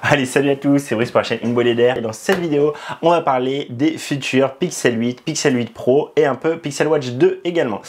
Allez, salut à tous, c'est Brice pour la chaîne Une Bolée d'air. Et dans cette vidéo, on va parler des futurs Pixel 8, Pixel 8 Pro et un peu Pixel Watch 2 également.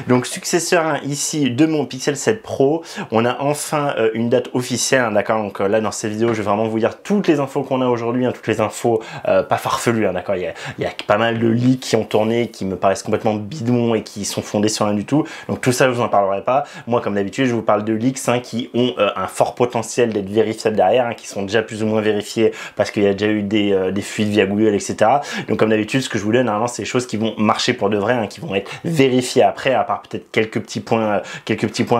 Donc successeur ici de mon Pixel 7 Pro, on a enfin une date officielle, d'accord. Donc là dans cette vidéo, je vais vraiment vous dire toutes les infos qu'on a aujourd'hui, toutes les infos pas farfelues, d'accord. Il y a pas mal de leaks qui ont tourné, qui me paraissent complètement bidons et qui sont fondés sur rien du tout. Donc tout ça, je vous en parlerai pas. Moi, comme d'habitude, je vous parle de leaks qui ont un fort potentiel d'être vérifiables derrière, qui sont déjà plus ou moins vérifiés parce qu'il y a déjà eu des fuites via Google, etc. Donc comme d'habitude, ce que je vous donne normalement, c'est des choses qui vont marcher pour de vrai, qui vont être vérifiées après, à part peut-être quelques petits points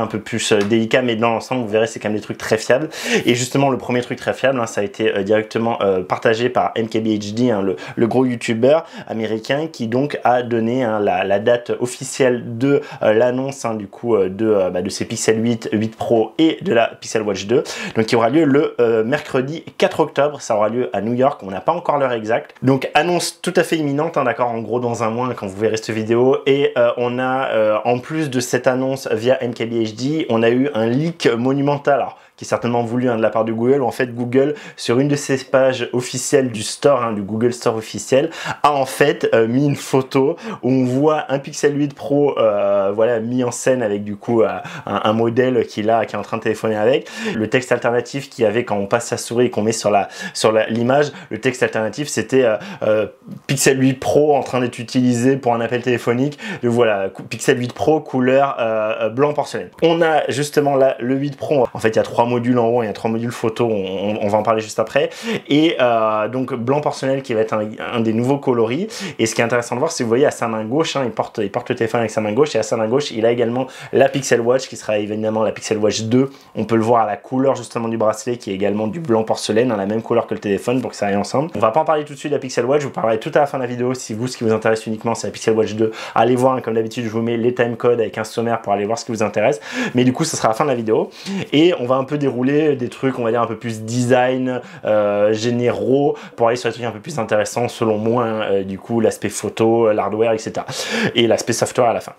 un peu plus délicats, mais dans l'ensemble, vous verrez, c'est quand même des trucs très fiables. Et justement, le premier truc très fiable, ça a été directement partagé par MKBHD, le gros youtubeur américain, qui donc a donné la date officielle de l'annonce du coup de ces Pixel 8 Pro et de la Pixel Watch 2, donc qui aura lieu le mercredi 4 octobre. Ça aura lieu à New York, on n'a pas encore l'heure exacte, donc annonce tout à fait imminente, d'accord, en gros dans un mois quand vous verrez cette vidéo. Et on a en plus de cette annonce via MKBHD, on a eu un leak monumental, alors, qui est certainement voulu de la part de Google, où en fait Google, sur une de ses pages officielles du store, du Google Store officiel, a en fait mis une photo où on voit un Pixel 8 Pro voilà, mis en scène avec du coup un modèle qui est en train de téléphoner avec. Le texte alternatif qu'il y avait quand on passe sa souris et qu'on met sur l'image, le texte alternatif c'était Pixel 8 Pro en train d'être utilisé pour un appel téléphonique. Donc voilà, Pixel 8 Pro couleur blanc porcelaine. On a justement là le 8 Pro, en fait il y a 3 modules en haut, il y a 3 modules photo, on va en parler juste après. Et donc blanc porcelaine qui va être un des nouveaux coloris. Et ce qui est intéressant de voir, c'est que vous voyez à sa main gauche, il porte le téléphone avec sa main gauche, et à sa main gauche il a également la Pixel Watch qui sera évidemment la Pixel Watch 2. On peut le voir à la couleur justement du bracelet qui est également du blanc porcelaine, la même couleur que le téléphone pour que ça aille ensemble. On va pas en parler tout de suite de la Pixel Watch, je vous parlerai tout à la fin de la vidéo. Si vous, ce qui vous intéresse uniquement c'est la Pixel Watch 2, allez voir, comme d'habitude je vous mets les timecodes avec un sommaire pour aller voir ce qui vous intéresse. Mais du coup ça sera la fin de la vidéo et on va un peu dérouler des trucs, on va dire un peu plus design, généraux, pour aller sur des trucs un peu plus intéressants selon moi, du coup l'aspect photo, l'hardware, etc. et l'aspect software à la fin.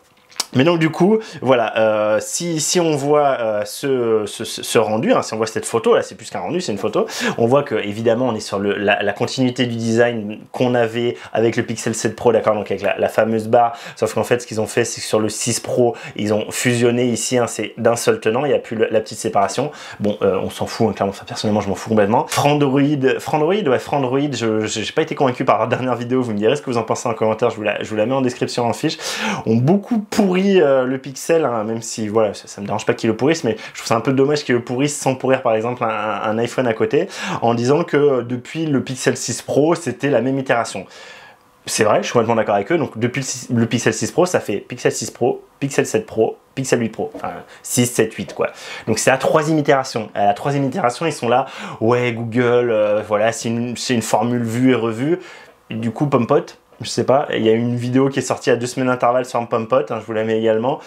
Mais donc du coup, voilà, si on voit ce rendu, si on voit cette photo, là c'est plus qu'un rendu, c'est une photo, on voit que évidemment on est sur la continuité du design qu'on avait avec le Pixel 7 Pro, d'accord, donc avec la fameuse barre, sauf qu'en fait ce qu'ils ont fait, c'est que sur le 6 Pro, ils ont fusionné ici, c'est d'un seul tenant, il n'y a plus la petite séparation. Bon, on s'en fout, clairement, personnellement je m'en fous complètement. Frandroid, j'ai pas été convaincu par la dernière vidéo, vous me direz ce que vous en pensez en commentaire, je vous la mets en description en fiche. On beaucoup pourri le Pixel, même si voilà, ça me dérange pas qu'ils le pourrissent, mais je trouve ça un peu dommage qu'ils le pourrissent sans pourrir par exemple un iPhone à côté, en disant que depuis le Pixel 6 Pro c'était la même itération. C'est vrai, je suis complètement d'accord avec eux. Donc depuis le Pixel 6 Pro, ça fait Pixel 6 Pro, Pixel 7 Pro, Pixel 8 Pro, enfin 6, 7, 8 quoi. Donc c'est la troisième itération. À la troisième itération, ils sont là, ouais Google, voilà, c'est une formule vue et revue. Et du coup, Pompot, je sais pas, il y a une vidéo qui est sortie à 2 semaines d'intervalle sur un Pompot, je vous la mets également.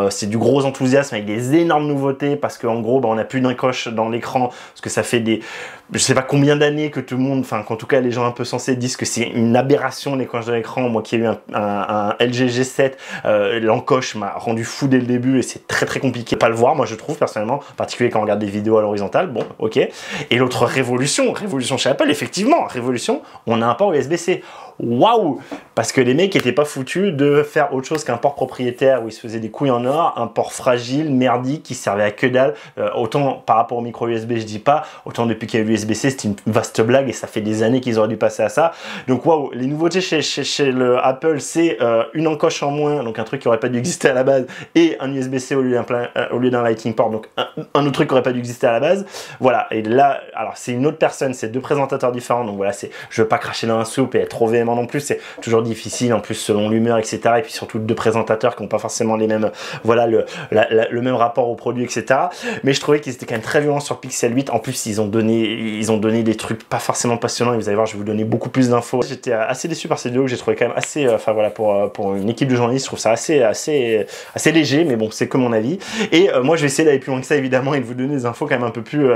C'est du gros enthousiasme avec des énormes nouveautés parce qu'en gros, on n'a plus d'encoche dans l'écran parce que ça fait je sais pas combien d'années que tout le monde, qu'en tout cas les gens un peu sensés disent que c'est une aberration l'encoche de l'écran. Moi qui ai eu un LG G7, l'encoche m'a rendu fou dès le début et c'est très compliqué de pas le voir, moi je trouve personnellement, en particulier quand on regarde des vidéos à l'horizontale, bon ok. Et l'autre révolution chez Apple, effectivement, révolution, on a un port USB-C. Waouh! Parce que les mecs n'étaient pas foutus de faire autre chose qu'un port propriétaire où ils se faisaient des couilles en or, un port fragile, merdique, qui servait à que dalle. Autant par rapport au micro USB, je dis pas, autant depuis qu'il y a l'USB-C, c'était une vaste blague et ça fait des années qu'ils auraient dû passer à ça. Donc waouh, les nouveautés chez le Apple, c'est une encoche en moins, donc un truc qui aurait pas dû exister à la base, et un USB-C au lieu d'un Lightning port, donc un autre truc qui aurait pas dû exister à la base. Voilà, et là, alors c'est une autre personne, c'est 2 présentateurs différents, donc voilà, je veux pas cracher dans la soupe et être trop véhément non plus, c'est toujours difficile en plus selon l'humeur, etc. Et puis surtout 2 présentateurs qui n'ont pas forcément les mêmes, voilà, le même rapport au produit, etc. Mais je trouvais qu'ils étaient quand même très violents sur Pixel 8. En plus ils ont donné des trucs pas forcément passionnants, et vous allez voir, je vais vous donner beaucoup plus d'infos. J'étais assez déçu par cette vidéo que j'ai trouvé quand même assez, enfin voilà, pour une équipe de journalistes, je trouve ça assez léger, mais bon, c'est que mon avis. Et moi je vais essayer d'aller plus loin que ça évidemment et de vous donner des infos quand même un peu plus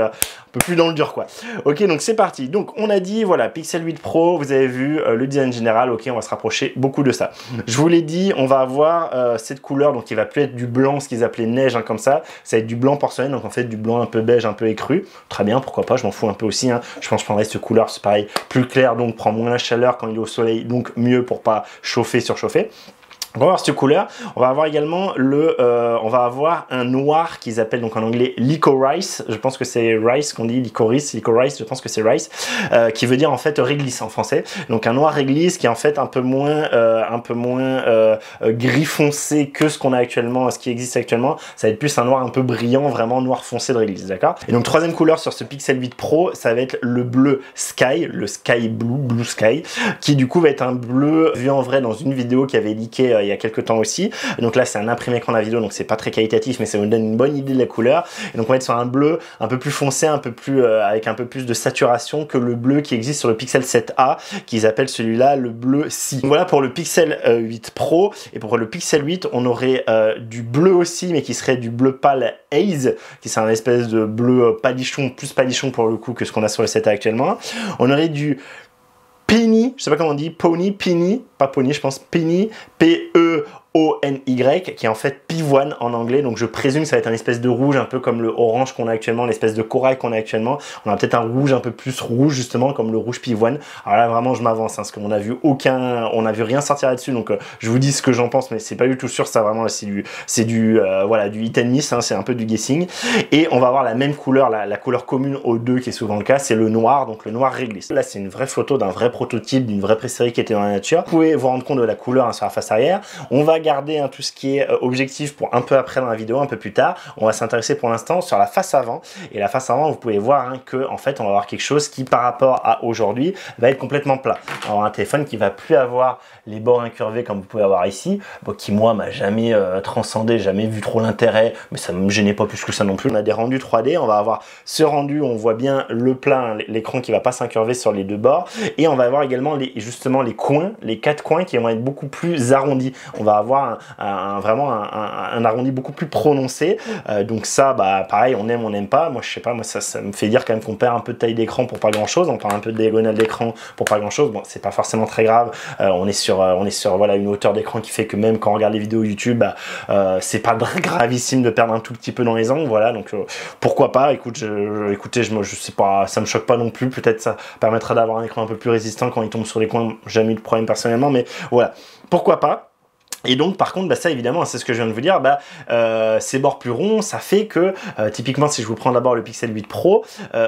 dans le dur quoi. Ok, donc c'est parti. Donc on a dit voilà, Pixel 8 Pro, vous avez vu le design général, ok, on va se rapprocher beaucoup de ça. Je vous l'ai dit, on va avoir cette couleur, donc il va plus être du blanc, ce qu'ils appelaient neige, hein, comme ça va être du blanc porcelaine, donc en fait du blanc un peu beige, un peu écru. Très bien, pourquoi pas, je m'en fous un peu aussi, hein. Je pense que je prendrais cette couleur, c'est pareil, plus clair, donc prend moins la chaleur quand il est au soleil, donc mieux pour pas chauffer, surchauffer. On va avoir cette couleur. On va avoir également on va avoir un noir qu'ils appellent donc en anglais licorice. Je pense que c'est rice qu'on dit, licorice, je pense que c'est rice, qui veut dire en fait réglisse en français. Donc un noir réglisse qui est en fait un peu moins gris foncé que ce qu'on a actuellement, ce qui existe actuellement. Ça va être plus un noir un peu brillant, vraiment noir foncé de réglisse, d'accord? Et donc troisième couleur sur ce Pixel 8 Pro, ça va être le bleu sky, le sky blue, blue sky, qui du coup va être un bleu vu en vrai dans une vidéo qui avait leaké il y a quelques temps aussi. Donc là c'est un imprimé écran de la vidéo, donc c'est pas très qualitatif, mais ça nous donne une bonne idée de la couleur. Et donc on va être sur un bleu un peu plus foncé, un peu plus avec un peu plus de saturation que le bleu qui existe sur le Pixel 7a, qu'ils appellent celui-là le bleu Sea. Voilà pour le Pixel 8 Pro. Et pour le Pixel 8 on aurait du bleu aussi, mais qui serait du bleu pâle haze, qui serait un espèce de bleu palichon, plus palichon pour le coup que ce qu'on a sur le 7a actuellement. On aurait du Penny, je sais pas comment on dit, Pony, Penny, pas Pony, je pense Penny, P-E-O-N-Y, qui est en fait pivoine en anglais, donc je présume que ça va être un espèce de rouge, un peu comme le orange qu'on a actuellement, l'espèce de corail qu'on a actuellement. On a peut-être un rouge un peu plus rouge, justement, comme le rouge pivoine. Alors là, vraiment, je m'avance, hein, parce qu'on a vu on a vu rien sortir là-dessus, donc je vous dis ce que j'en pense, mais c'est pas du tout sûr, ça vraiment, c'est du voilà, du hit and miss, hein, c'est un peu du guessing. Et on va avoir la même couleur, la couleur commune aux deux, qui est souvent le cas, c'est le noir, donc le noir réglisse. Là, c'est une vraie photo d'un vrai prototype, d'une vraie présérie qui était dans la nature. Vous pouvez vous rendre compte de la couleur, hein, sur la face arrière. On va garder, hein, tout ce qui est objectif pour un peu après dans la vidéo, un peu plus tard. On va s'intéresser pour l'instant sur la face avant. Et la face avant, vous pouvez voir, hein, que en fait, on va avoir quelque chose qui, par rapport à aujourd'hui, va être complètement plat. On va avoir un téléphone qui va plus avoir les bords incurvés comme vous pouvez avoir ici, bon, qui moi m'a jamais transcendé, jamais vu trop l'intérêt, mais ça me gênait pas plus que ça non plus. On a des rendus 3D, on va avoir ce rendu, on voit bien le plat, hein, l'écran qui va pas s'incurver sur les deux bords, et on va avoir également justement les coins, les 4 coins qui vont être beaucoup plus arrondis. On va avoir vraiment un arrondi beaucoup plus prononcé. Donc ça, bah pareil, on aime, on n'aime pas. Moi, je sais pas, moi ça me fait dire quand même qu'on perd un peu de taille d'écran pour pas grand chose. On perd un peu de diagonale d'écran pour pas grand chose. Bon, c'est pas forcément très grave. On est sur voilà, une hauteur d'écran qui fait que même quand on regarde les vidéos YouTube, bah, c'est pas gravissime de perdre un tout petit peu dans les angles. Voilà, donc pourquoi pas. Écoutez, je sais pas, ça me choque pas non plus. Peut-être ça permettra d'avoir un écran un peu plus résistant quand il tombe sur les coins. Jamais eu de problème personnellement, mais voilà, pourquoi pas. Et donc par contre, bah, ça évidemment, c'est ce que je viens de vous dire, bah, ces bords plus ronds, ça fait que typiquement si je vous prends d'abord le Pixel 8 Pro,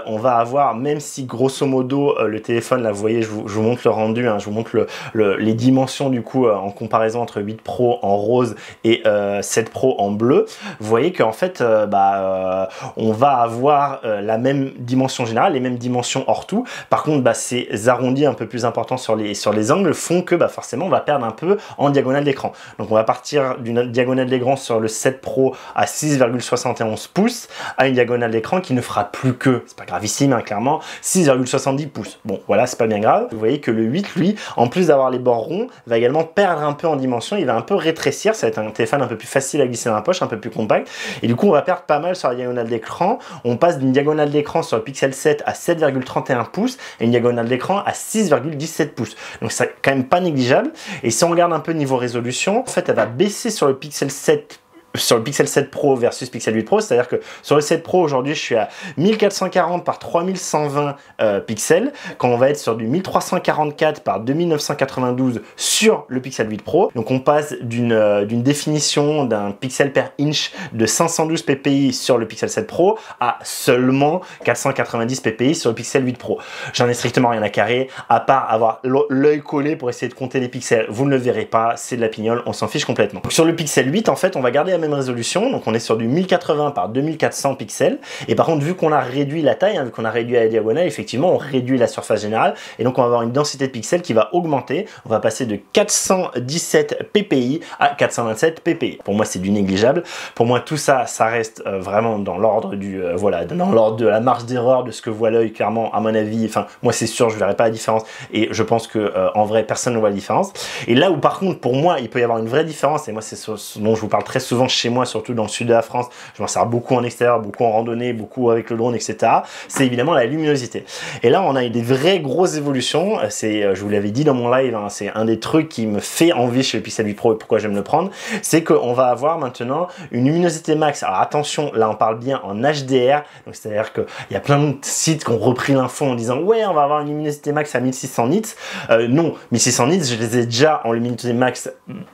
on va avoir, même si grosso modo le téléphone, là vous voyez, je vous montre le rendu, hein, je vous montre les dimensions du coup en comparaison entre 8 Pro en rose et 7 Pro en bleu, vous voyez qu'en fait on va avoir la même dimension générale, les mêmes dimensions hors tout. Par contre, bah, ces arrondis un peu plus importants sur les angles font que bah, forcément on va perdre un peu en diagonale d'écran. Donc on va partir d'une diagonale d'écran sur le 7 Pro à 6,71 pouces à une diagonale d'écran qui ne fera plus que, c'est pas gravissime, hein, clairement, 6,70 pouces. Bon voilà, c'est pas bien grave. Vous voyez que le 8, lui, en plus d'avoir les bords ronds, va également perdre un peu en dimension, il va un peu rétrécir, ça va être un téléphone un peu plus facile à glisser dans la poche, un peu plus compact, et du coup on va perdre pas mal sur la diagonale d'écran. On passe d'une diagonale d'écran sur le Pixel 7 à 7,31 pouces et une diagonale d'écran à 6,17 pouces. Donc c'est quand même pas négligeable. Et si on regarde un peu niveau résolution, en fait elle va baisser sur le Pixel 7 Pro versus Pixel 8 Pro, c'est-à-dire que sur le 7 Pro aujourd'hui je suis à 1440 par 3120 pixels, quand on va être sur du 1344 par 2992 sur le Pixel 8 Pro. Donc on passe d'une définition d'un pixel per inch de 512 ppi sur le Pixel 7 Pro à seulement 490 ppi sur le Pixel 8 Pro. J'en ai strictement rien à carrer, à part avoir l'œil collé pour essayer de compter les pixels. Vous ne le verrez pas, c'est de la pignole, on s'en fiche complètement. Donc sur le Pixel 8, en fait, on va garder la même résolution, donc on est sur du 1080 par 2400 pixels, et par contre vu qu'on a réduit la taille, hein, vu qu'on a réduit la diagonale, effectivement on réduit la surface générale, et donc on va avoir une densité de pixels qui va augmenter. On va passer de 417 ppi à 427 ppi. Pour moi c'est du négligeable, pour moi tout ça, ça reste vraiment dans l'ordre du voilà, dans l'ordre de la marge d'erreur de ce que voit l'œil, clairement à mon avis. Enfin moi c'est sûr, je verrai pas la différence, et je pense que en vrai personne ne voit la différence. Et là où par contre pour moi il peut y avoir une vraie différence, et moi c'est ce dont je vous parle très souvent chez moi, surtout dans le sud de la France, je m'en sers beaucoup en extérieur, beaucoup en randonnée, beaucoup avec le drone, etc. C'est évidemment la luminosité. Et là, on a eu des vraies grosses évolutions. Je vous l'avais dit dans mon live, hein, c'est un des trucs qui me fait envie chez le Pixel 8 Pro et pourquoi j'aime le prendre, c'est qu'on va avoir maintenant une luminosité max. Alors attention, là on parle bien en HDR, donc c'est-à-dire qu'il y a plein de sites qui ont repris l'info en disant ouais, on va avoir une luminosité max à 1600 nits. Non, 1600 nits, je les ai déjà en luminosité max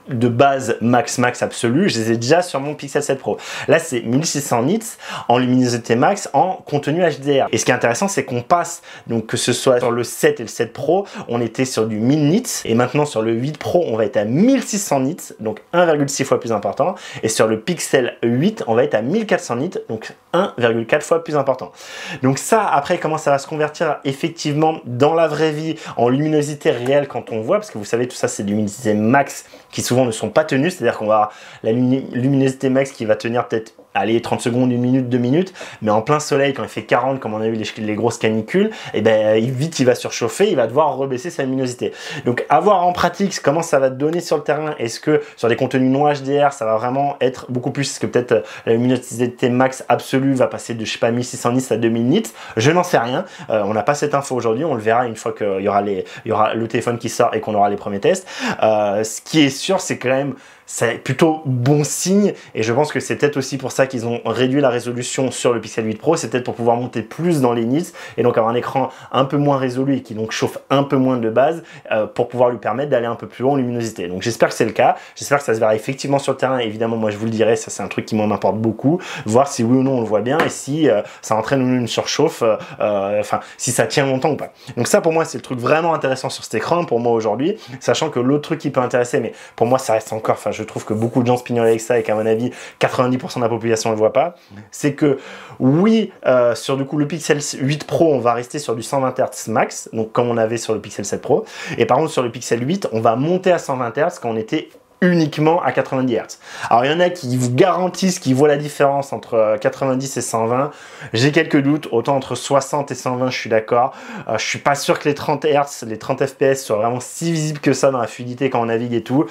de base max absolue, je les ai déjà sur mon Pixel 7 Pro. Là, c'est 1600 nits en luminosité max en contenu HDR. Et ce qui est intéressant, c'est qu'on passe, donc que ce soit sur le 7 et le 7 Pro, on était sur du 1000 nits, et maintenant sur le 8 Pro, on va être à 1600 nits, donc 1,6 fois plus important, et sur le Pixel 8, on va être à 1400 nits, donc 1,4 fois plus important. Donc ça, après, comment ça va se convertir effectivement dans la vraie vie, en luminosité réelle quand on voit, parce que vous savez, tout ça, c'est de luminosité max qui souvent ne sont pas tenues, c'est-à-dire qu'on va avoir la luminosité max qui va tenir peut-être, allez, 30 secondes, 1 minute, 2 minutes, mais en plein soleil, quand il fait 40, comme on a eu les grosses canicules, et ben vite il va surchauffer, il va devoir rebaisser sa luminosité. Donc à voir en pratique comment ça va te donner sur le terrain. Est-ce que sur des contenus non HDR, ça va vraiment être beaucoup plus, est-ce que peut-être la luminosité max absolue va passer de, je sais pas, 1600 nits à 2000 nits, je n'en sais rien, on n'a pas cette info aujourd'hui, on le verra une fois qu'il y aura le téléphone qui sort et qu'on aura les premiers tests. Ce qui est sûr, c'est quand même c'est plutôt bon signe, et je pense que c'est peut-être aussi pour ça qu'ils ont réduit la résolution sur le Pixel 8 Pro, c'est peut-être pour pouvoir monter plus dans les nits et donc avoir un écran un peu moins résolu et qui donc chauffe un peu moins de base pour pouvoir lui permettre d'aller un peu plus haut en luminosité. Donc j'espère que c'est le cas, j'espère que ça se verra effectivement sur le terrain. Évidemment, moi je vous le dirai, ça c'est un truc qui m'en importe beaucoup, voir si oui ou non on le voit bien et si ça entraîne ou non une surchauffe, enfin si ça tient longtemps ou pas. Donc ça pour moi c'est le truc vraiment intéressant sur cet écran pour moi aujourd'hui, sachant que l'autre truc qui peut intéresser, mais pour moi ça reste encore, enfin je trouve que beaucoup de gens se pignolent avec ça et qu'à mon avis 90% de la population ne le voit pas, c'est que oui, sur du coup le Pixel 8 Pro on va rester sur du 120 Hz max, donc comme on avait sur le Pixel 7 Pro, et par contre sur le Pixel 8 on va monter à 120 Hz quand on était uniquement à 90 Hz. Alors il y en a qui vous garantissent qu'ils voient la différence entre 90 et 120. J'ai quelques doutes, autant entre 60 et 120 je suis d'accord. Je suis pas sûr que les 30 Hz, les 30 FPS soient vraiment si visibles que ça dans la fluidité quand on navigue et tout.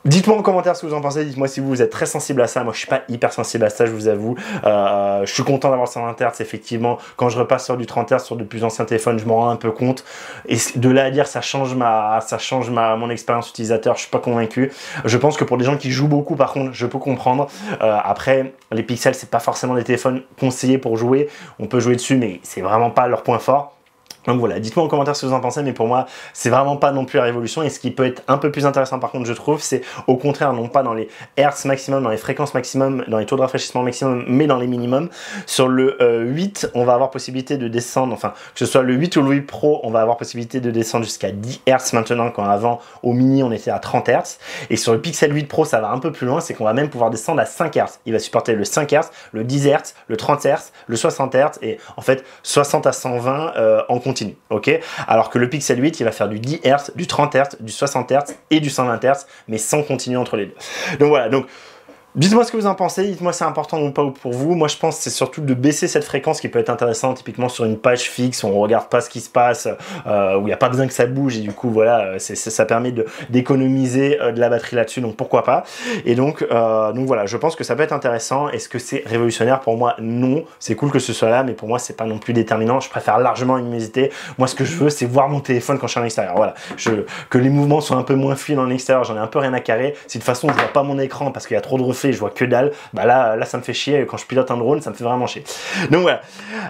Dites-moi en commentaire ce que vous en pensez, dites-moi si vous êtes très sensible à ça. Moi je suis pas hyper sensible à ça, je vous avoue. Je suis content d'avoir 120 Hz, effectivement. Quand je repasse sur du 30 Hz sur de plus anciens téléphones, je m'en rends un peu compte. Et de là à dire ça change mon expérience utilisateur, je suis pas convaincu. Je pense que pour des gens qui jouent beaucoup, par contre, je peux comprendre. Après, les pixels, c'est pas forcément des téléphones conseillés pour jouer. On peut jouer dessus, mais c'est vraiment pas leur point fort. Donc voilà, dites-moi en commentaire ce que vous en pensez, mais pour moi, c'est vraiment pas non plus la révolution. Et ce qui peut être un peu plus intéressant par contre, je trouve, c'est au contraire, non pas dans les hertz maximum, dans les fréquences maximum, dans les taux de rafraîchissement maximum, mais dans les minimums. Sur le 8, on va avoir possibilité de descendre, enfin, que ce soit le 8 ou le 8 Pro, on va avoir possibilité de descendre jusqu'à 10 Hz maintenant, quand avant, au mini, on était à 30 Hz. Et sur le Pixel 8 Pro, ça va un peu plus loin, c'est qu'on va même pouvoir descendre à 5 Hz. Il va supporter le 5 Hz, le 10 Hz, le 30 Hz, le 60 Hz, et en fait, 60 à 120 en continu. Ok, alors que le Pixel 8 il va faire du 10 Hz, du 30 Hz, du 60 Hz et du 120 Hz, mais sans continu entre les deux. Donc voilà, donc dites-moi ce que vous en pensez, dites-moi si c'est important ou pas pour vous. Moi je pense que c'est surtout de baisser cette fréquence qui peut être intéressante, typiquement sur une page fixe où on regarde pas ce qui se passe, où il n'y a pas besoin que ça bouge, et du coup voilà, ça permet d'économiser de la batterie là-dessus, donc pourquoi pas. Et donc voilà, je pense que ça peut être intéressant. Est-ce que c'est révolutionnaire? Pour moi non, c'est cool que ce soit là, mais pour moi c'est pas non plus déterminant. Je préfère largement une luminosité. Moi ce que je veux c'est voir mon téléphone quand je suis en extérieur, voilà, que les mouvements soient un peu moins fluides en extérieur, j'en ai un peu rien à carrer. Si de toute façon je vois pas mon écran parce qu'il y a trop de reflets, je vois que dalle, bah là ça me fait chier. Quand je pilote un drone, ça me fait vraiment chier. Donc voilà.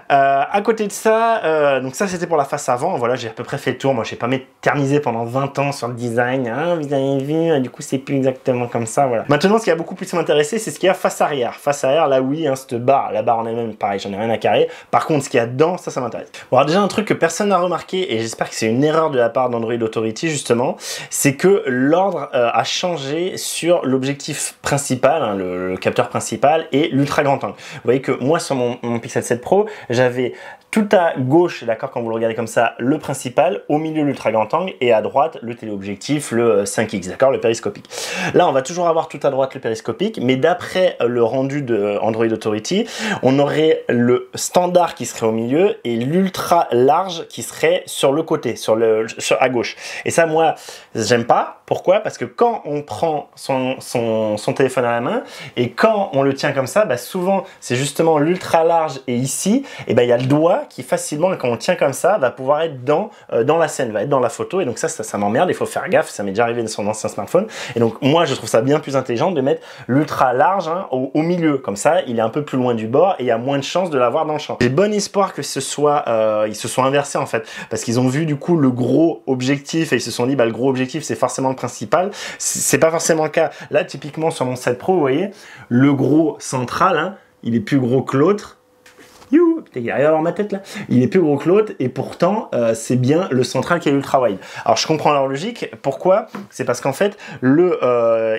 À côté de ça, donc ça c'était pour la face avant. Voilà, j'ai à peu près fait le tour. Moi, j'ai pas m'éternisé pendant 20 ans sur le design. Hein, vous avez vu, du coup, c'est plus exactement comme ça. Voilà. Maintenant, ce qui a beaucoup plus m'intéresser, c'est ce qu'il y a face arrière. Face arrière, là, oui, hein, cette barre, la barre en elle-même, pareil, j'en ai rien à carrer. Par contre, ce qu'il y a dedans, ça m'intéresse. Bon, alors déjà un truc que personne n'a remarqué, et j'espère que c'est une erreur de la part d'Android Authority justement, c'est que l'ordre a changé sur l'objectif principal, hein, le capteur principal et l'ultra grand angle. Vous voyez que moi sur mon Pixel 7 Pro, j'avais tout à gauche, d'accord, quand vous le regardez comme ça, le principal, au milieu l'ultra grand angle et à droite le téléobjectif, le 5X, d'accord, le périscopique. Là, on va toujours avoir tout à droite le périscopique, mais d'après le rendu de Android Authority, on aurait le standard qui serait au milieu et l'ultra large qui serait sur le côté, à gauche. Et ça, moi, j'aime pas. Pourquoi? Parce que quand on prend son téléphone à la main, main. Et quand on le tient comme ça, bah, souvent c'est justement l'ultra large et ici, et ben il y a le doigt qui facilement, quand on le tient comme ça, va pouvoir être dans la scène, va être dans la photo. Et donc ça m'emmerde, il faut faire gaffe, ça m'est déjà arrivé sur mon ancien smartphone. Et donc moi je trouve ça bien plus intelligent de mettre l'ultra large hein, au milieu, comme ça il est un peu plus loin du bord et il y a moins de chances de l'avoir dans le champ. J'ai bon espoir que ce soit, ils se soient inversés en fait, parce qu'ils ont vu du coup le gros objectif et ils se sont dit bah le gros objectif c'est forcément le principal. C'est pas forcément le cas. Là typiquement sur mon 7 Pro, vous voyez, le gros central, hein, il est plus gros que l'autre. Youhou, putain, il arrive à voir ma tête là. Il est plus gros que l'autre et pourtant c'est bien le central qui est ultra wide. Alors je comprends leur logique. Pourquoi? C'est parce qu'en fait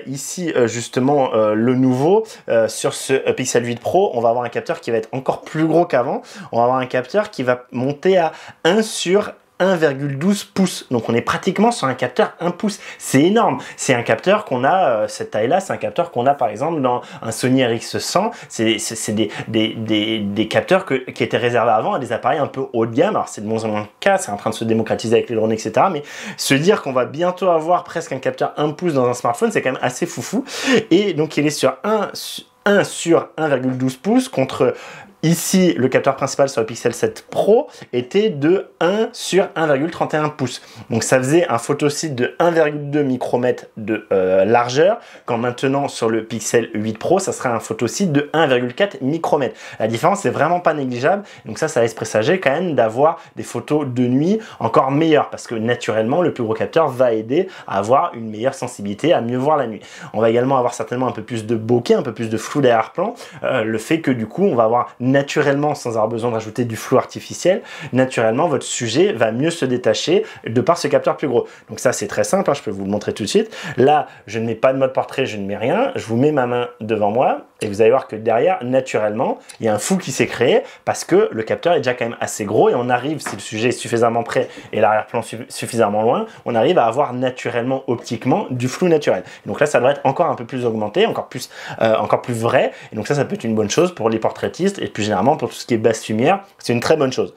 ici justement le nouveau sur ce Pixel 8 Pro, on va avoir un capteur qui va être encore plus gros qu'avant. On va avoir un capteur qui va monter à 1 sur 1,12 pouces. Donc on est pratiquement sur un capteur 1 pouce. C'est énorme. C'est un capteur qu'on a, cette taille-là, c'est un capteur qu'on a par exemple dans un Sony RX100. C'est des capteurs qui étaient réservés avant à des appareils un peu haut de gamme. Alors c'est de moins en moins le cas, c'est en train de se démocratiser avec les drones, etc. Mais se dire qu'on va bientôt avoir presque un capteur 1 pouce dans un smartphone, c'est quand même assez foufou. Et donc il est sur 1 sur 1,12 pouces contre... Ici, le capteur principal sur le Pixel 7 Pro était de 1 sur 1,31 pouces. Donc ça faisait un photosite de 1,2 micromètres de largeur, quand maintenant sur le Pixel 8 Pro, ça sera un photosite de 1,4 micromètres. La différence est vraiment pas négligeable. Donc ça laisse présager quand même d'avoir des photos de nuit encore meilleures, parce que naturellement, le plus gros capteur va aider à avoir une meilleure sensibilité, à mieux voir la nuit. On va également avoir certainement un peu plus de bokeh, un peu plus de flou d'arrière-plan, le fait que du coup, on va avoir naturellement, sans avoir besoin de rajouter du flou artificiel, naturellement, votre sujet va mieux se détacher de par ce capteur plus gros. Donc ça, c'est très simple, hein, je peux vous le montrer tout de suite. Là, je ne mets pas de mode portrait, je ne mets rien. Je vous mets ma main devant moi et vous allez voir que derrière, naturellement, il y a un flou qui s'est créé parce que le capteur est déjà quand même assez gros et on arrive, si le sujet est suffisamment près et l'arrière-plan suffisamment loin, on arrive à avoir naturellement, optiquement, du flou naturel. Et donc là, ça devrait être encore un peu plus augmenté, encore plus vrai. Et donc ça peut être une bonne chose pour les portraitistes et plus généralement pour tout ce qui est basse lumière, c'est une très bonne chose.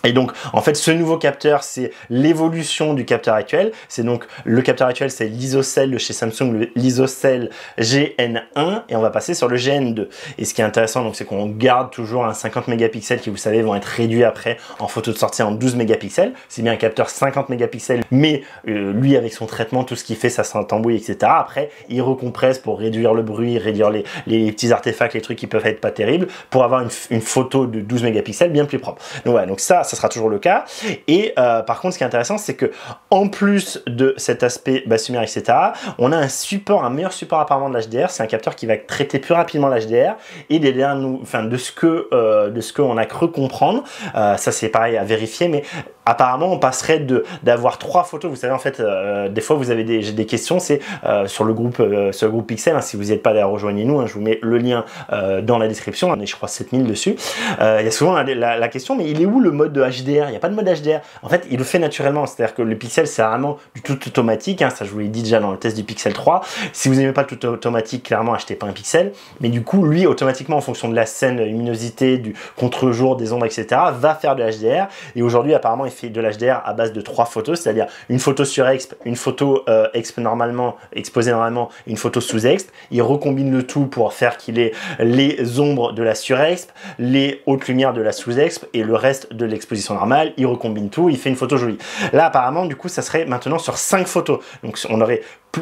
Et donc, en fait, ce nouveau capteur, c'est l'évolution du capteur actuel. C'est donc, le capteur actuel, c'est l'ISOCELL de chez Samsung, l'ISOCELL GN1, et on va passer sur le GN2. Et ce qui est intéressant, donc, c'est qu'on garde toujours un 50 mégapixels qui, vous savez, vont être réduits après en photo de sortie en 12 mégapixels. C'est bien un capteur 50 mégapixels, mais lui, avec son traitement, tout ce qu'il fait, ça s'entembouille, etc. Après, il recompresse pour réduire le bruit, réduire les petits artefacts, les trucs qui peuvent être pas terribles, pour avoir une photo de 12 mégapixels bien plus propre. Donc, voilà, donc ça sera toujours le cas. Et par contre, ce qui est intéressant, c'est que en plus de cet aspect basse lumière, etc., on a un meilleur support apparemment de l'HDR. C'est un capteur qui va traiter plus rapidement l'HDR et de ce qu'on a cru comprendre. Ça, c'est pareil à vérifier, mais apparemment, on passerait d'avoir 3 photos. Vous savez, en fait, des fois, vous avez des questions. C'est sur le groupe Pixel. Hein, si vous n'y êtes pas, rejoignez-nous. Hein, je vous mets le lien dans la description. On est, je crois, 7000 dessus. Il y a souvent la question, mais il est où le mode de HDR? Il n'y a pas de mode HDR. En fait, il le fait naturellement. C'est-à-dire que le Pixel, c'est vraiment du tout automatique. Hein, ça, je vous l'ai dit déjà dans le test du Pixel 3. Si vous n'aimez pas le tout automatique, clairement, achetez pas un Pixel. Mais du coup, lui, automatiquement, en fonction de la scène, de la luminosité, du contre-jour, des ombres, etc., va faire de HDR. Et aujourd'hui, apparemment, il fait de l'HDR à base de 3 photos, c'est-à-dire une photo sur exp, une photo exposée normalement, une photo sous exp. Il recombine le tout pour faire qu'il ait les ombres de la surexp, les hautes lumières de la sous-exp et le reste de l'exposition normale. Il recombine tout, il fait une photo jolie. Là, apparemment, du coup, ça serait maintenant sur 5 photos. Donc,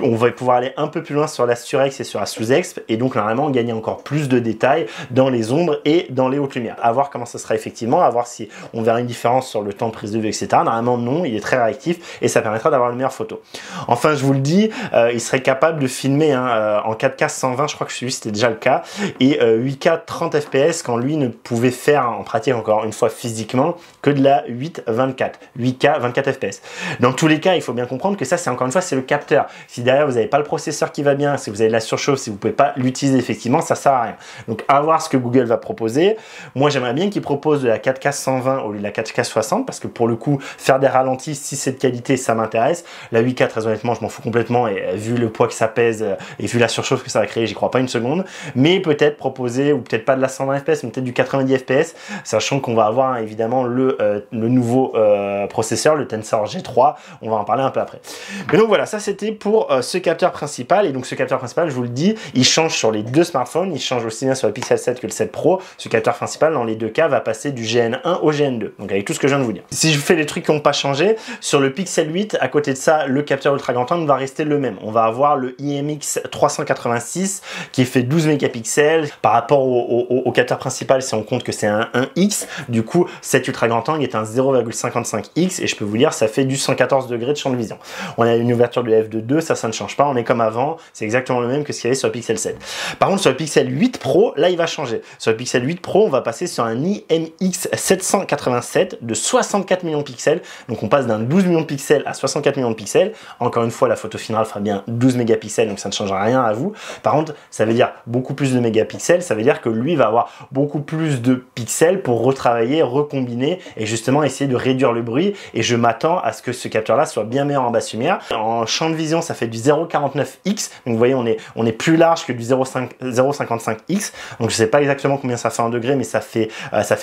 on va pouvoir aller un peu plus loin sur la surexp et sur la sous-exp et donc normalement gagner encore plus de détails dans les ombres et dans les hautes lumières. À voir comment ça sera effectivement, à voir si on verra une différence sur le temps de prise de vue, etc. Normalement non, il est très réactif et ça permettra d'avoir une meilleure photo. Enfin, je vous le dis, il serait capable de filmer en 4K 120, je crois que celui c'était déjà le cas, et 8K 30 fps quand lui ne pouvait faire en pratique, encore une fois physiquement, que de la 8K 24 fps. Dans tous les cas, il faut bien comprendre que ça, c'est encore une fois, c'est le capteur. Si derrière vous n'avez pas le processeur qui va bien, si vous avez de la surchauffe, si vous ne pouvez pas l'utiliser effectivement, ça sert à rien. Donc à voir ce que Google va proposer. Moi j'aimerais bien qu'il propose de la 4K 120 au lieu de la 4K 60 parce que pour le coup faire des ralentis, si c'est de qualité, ça m'intéresse. La 8K, très honnêtement, je m'en fous complètement et vu le poids que ça pèse et vu la surchauffe que ça va créer, j'y crois pas une seconde. Mais peut-être proposer, ou peut-être pas de la 120 fps, mais peut-être du 90 fps, sachant qu'on va avoir évidemment le nouveau processeur, le Tensor G3. On va en parler un peu après. Mais donc voilà, ça c'était pour ce capteur principal. Et donc ce capteur principal, je vous le dis, il change sur les deux smartphones, il change aussi bien sur le Pixel 7 que le 7 Pro. Ce capteur principal, dans les deux cas, va passer du GN1 au GN2. Donc avec tout ce que je viens de vous dire. Si je fais les trucs qui n'ont pas changé, sur le Pixel 8, à côté de ça, le capteur ultra grand angle va rester le même. On va avoir le IMX 386 qui fait 12 mégapixels par rapport au capteur principal. Si on compte que c'est un 1X, du coup, cet ultra grand angle est un 0,55X et je peux vous dire, ça fait du 114 degrés de champ de vision. On a une ouverture de f2.2, ça ne change pas. On est comme avant, c'est exactement le même que ce qu'il y avait sur le Pixel 7. Par contre, sur le Pixel 8 Pro, là, il va changer. Sur le Pixel 8 Pro, on va passer sur un IMX 787 de 64 millions de pixels. Donc, on passe d'un 12 millions de pixels à 64 millions de pixels. Encore une fois, la photo finale fera bien 12 mégapixels, donc ça ne changera rien à vous. Par contre, ça veut dire beaucoup plus de mégapixels. Ça veut dire que lui va avoir beaucoup plus de pixels pour retravailler, recombiner et justement essayer de réduire le bruit. Et je m'attends à ce que ce capteur-là soit bien meilleur en basse lumière. En champ de vision, ça fait du 0,49X. Donc, vous voyez, on est plus large que du 0,55X. Donc, je sais pas exactement combien ça fait en degrés, mais ça fait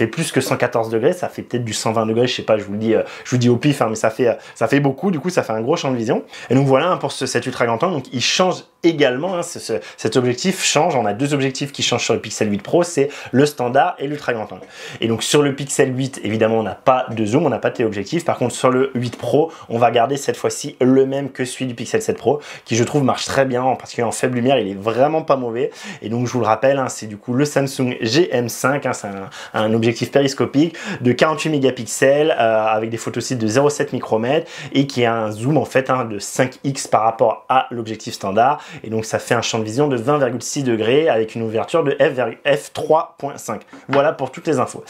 plus que 114 degrés. Ça fait peut-être du 120 degrés. Je sais pas, je vous le dis au pif, hein, mais ça fait beaucoup. Du coup, ça fait un gros champ de vision. Et donc, voilà, hein, pour cet ultra grand angle. Donc, il change également, hein, cet objectif change. On a deux objectifs qui changent sur le Pixel 8 Pro, c'est le standard et l'ultra grand angle. Et donc sur le Pixel 8, évidemment, on n'a pas de zoom, on n'a pas de téléobjectif. Par contre, sur le 8 Pro, on va garder cette fois-ci le même que celui du Pixel 7 Pro, qui je trouve marche très bien, parce qu'en faible lumière, il est vraiment pas mauvais. Et donc je vous le rappelle, hein, c'est du coup le Samsung GM5, hein, c'est un objectif périscopique de 48 mégapixels avec des photocides de 0,7 micromètres et qui a un zoom en fait hein, de 5x par rapport à l'objectif standard. Et donc ça fait un champ de vision de 20,6 degrés avec une ouverture de f3.5. Voilà pour toutes les infos.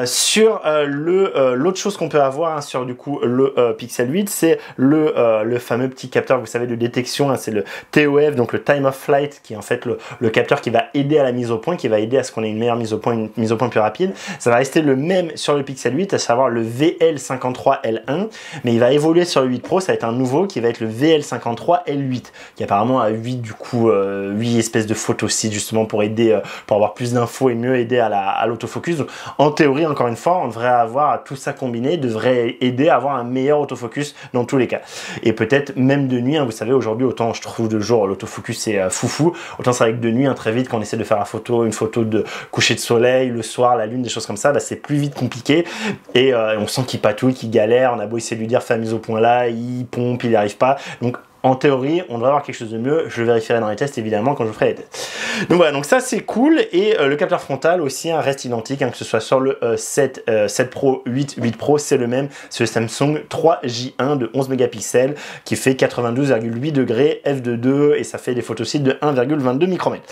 Sur l'autre chose qu'on peut avoir hein, sur du coup le Pixel 8, c'est le fameux petit capteur, vous savez, de détection, hein, c'est le TOF, donc le Time of Flight, qui est en fait le capteur qui va aider à la mise au point, qui va aider à ce qu'on ait une meilleure mise au point, une mise au point plus rapide. Ça va rester le même sur le Pixel 8, à savoir le VL53L1, mais il va évoluer sur le 8 Pro, ça va être un nouveau qui va être le VL53L8, qui apparemment a 8 du coup 8 espèces de photosites justement pour aider, pour avoir plus d'infos et mieux aider à l'autofocus. Donc en théorie, encore une fois, on devrait avoir tout ça combiné, devrait aider à avoir un meilleur autofocus dans tous les cas. Et peut-être même de nuit, hein, vous savez, aujourd'hui, autant je trouve de jour l'autofocus c'est foufou, autant c'est vrai que de nuit, hein, très vite, quand on essaie de faire une photo de coucher de soleil, le soir, la lune, des choses comme ça, bah, c'est plus vite compliqué et on sent qu'il patouille, qu'il galère, on a beau essayer de lui dire fais la mise au point là, il pompe, il n'y arrive pas. Donc en théorie, on devrait avoir quelque chose de mieux. Je le vérifierai dans les tests, évidemment, quand je ferai les tests. Donc voilà, donc ça c'est cool. Et le capteur frontal aussi hein, reste identique, hein, que ce soit sur le 7 Pro, 8 Pro, c'est le même. C'est le Samsung 3J1 de 11 mégapixels qui fait 92,8 degrés f2.2 et ça fait des photocides de 1,22 micromètres.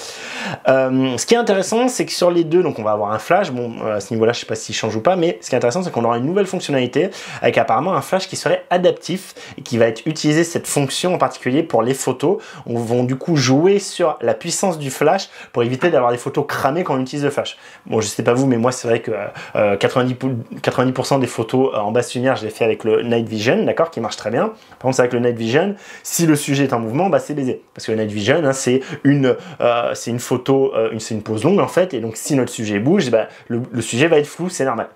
Ce qui est intéressant, c'est que sur les deux, donc on va avoir un flash. Bon, à ce niveau-là, je sais pas s'il change ou pas, mais ce qui est intéressant, c'est qu'on aura une nouvelle fonctionnalité avec apparemment un flash qui serait adaptif et qui va être utilisé cette fonction en particulier pour les photos. On va du coup jouer sur la puissance du flash pour éviter d'avoir des photos cramées quand on utilise le flash. Bon, je sais pas vous, mais moi c'est vrai que 90% des photos en basse lumière, je les fais avec le Night Vision, d'accord, qui marche très bien. Par contre, c'est avec le Night Vision, si le sujet est en mouvement, bah c'est baisé. Parce que le Night Vision, hein, c'est une photo, c'est une pose longue en fait, et donc si notre sujet bouge, bah, le sujet va être flou, c'est normal.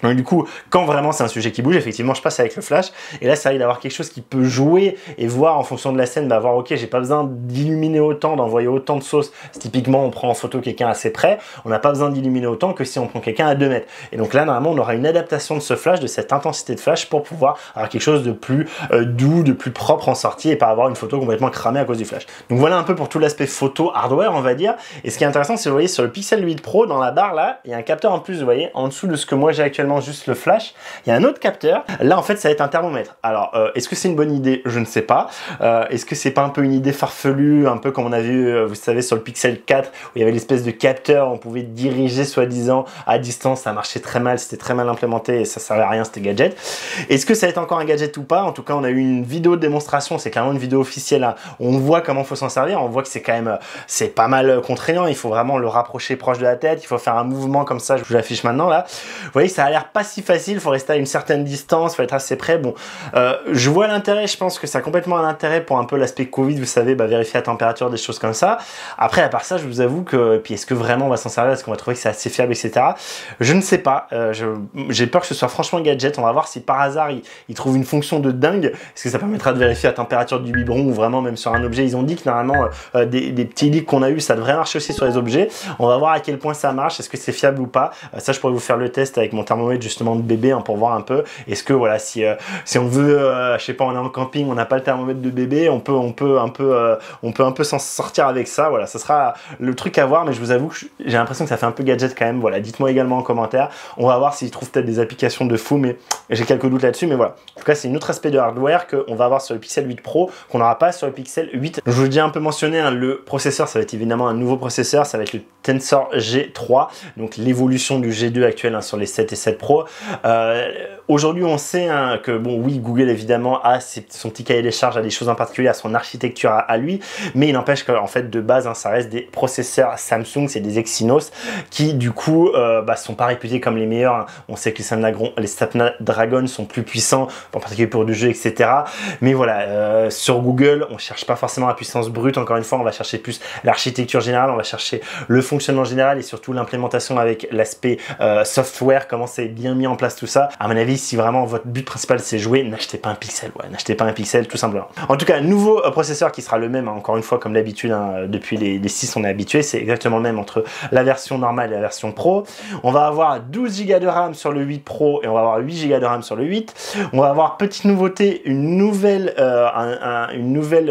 Donc du coup, quand vraiment c'est un sujet qui bouge, effectivement, je passe avec le flash. Et là, ça arrive d'avoir quelque chose qui peut jouer et voir en fonction de la scène, bah voir, ok, j'ai pas besoin d'illuminer autant, d'envoyer autant de sauce. Typiquement, on prend en photo quelqu'un assez près, on n'a pas besoin d'illuminer autant que si on prend quelqu'un à 2 mètres. Et donc là, normalement, on aura une adaptation de ce flash, de cette intensité de flash pour pouvoir avoir quelque chose de plus doux, de plus propre en sortie et pas avoir une photo complètement cramée à cause du flash. Donc voilà un peu pour tout l'aspect photo hardware, on va dire. Et ce qui est intéressant, c'est que vous voyez sur le Pixel 8 Pro, dans la barre là, il y a un capteur en plus, vous voyez, en dessous de ce que moi j'ai actuellement juste le flash, il y a un autre capteur. Là, en fait, ça va être un thermomètre. Alors, est-ce que c'est une bonne idée? Je ne sais pas. Est-ce que c'est pas un peu une idée farfelue, un peu comme on a vu, vous savez, sur le Pixel 4, où il y avait l'espèce de capteur, on pouvait diriger soi-disant à distance, ça marchait très mal, c'était très mal implémenté et ça servait à rien, c'était gadget. Est-ce que ça va être encore un gadget ou pas? En tout cas, on a eu une vidéo de démonstration, c'est clairement une vidéo officielle, hein. On voit comment il faut s'en servir, on voit que c'est quand même, c'est pas mal contraignant, il faut vraiment le rapprocher proche de la tête, il faut faire un mouvement comme ça, je vous l'affiche maintenant là. Vous voyez, ça a l'air l'air pas si facile, il faut rester à une certaine distance, il faut être assez près. Bon, je vois l'intérêt, je pense que ça a complètement un intérêt pour un peu l'aspect Covid, vous savez, vérifier la température, des choses comme ça. Après, à part ça, je vous avoue que, puis est-ce que vraiment on va s'en servir, est-ce qu'on va trouver que c'est assez fiable, etc. Je ne sais pas, j'ai peur que ce soit franchement un gadget, on va voir si par hasard il trouve une fonction de dingue, est-ce que ça permettra de vérifier la température du biberon ou vraiment même sur un objet. Ils ont dit que normalement, des petits leaks qu'on a eu, ça devrait marcher aussi sur les objets. On va voir à quel point ça marche, est-ce que c'est fiable ou pas. Ça, je pourrais vous faire le test avec mon thermomètre justement de bébé pour voir un peu. Est-ce que voilà, si on veut, je sais pas, on est en camping, on n'a pas le thermomètre de bébé, on peut un peu s'en sortir avec ça. Voilà, ça sera le truc à voir, mais je vous avoue que j'ai l'impression que ça fait un peu gadget quand même. Voilà, dites-moi également en commentaire. On va voir s'ils trouvent peut-être des applications de fou, mais j'ai quelques doutes là-dessus. Mais voilà, en tout cas, c'est un autre aspect de hardware qu'on va avoir sur le Pixel 8 Pro, qu'on n'aura pas sur le Pixel 8. Je vous l'ai déjà un peu mentionné, hein, le processeur, ça va être évidemment un nouveau processeur, ça va être le Tensor G3, donc l'évolution du G2 actuel sur les 7 et 7 Pro. Aujourd'hui, on sait que, bon, oui, Google évidemment a son petit cahier des charges, a des choses en particulier, à son architecture à lui, mais il n'empêche qu'en fait, de base, ça reste des processeurs Samsung, c'est des Exynos qui, du coup, sont pas réputés comme les meilleurs. On sait que les Snapdragon sont plus puissants, en particulier pour du jeu, etc. Mais voilà, sur Google, on cherche pas forcément la puissance brute. Encore une fois, on va chercher plus l'architecture générale, on va chercher le fonctionnement général et surtout l'implémentation avec l'aspect software, comment c'est bien mis en place tout ça. À mon avis, si vraiment votre but principal c'est jouer, n'achetez pas un Pixel, n'achetez pas un Pixel tout simplement. En tout cas, nouveau processeur qui sera le même, encore une fois comme d'habitude, depuis les 6 on est habitué, c'est exactement le même entre la version normale et la version Pro. On va avoir 12 Go de RAM sur le 8 Pro et on va avoir 8 Go de RAM sur le 8. On va avoir, petite nouveauté, une nouvelle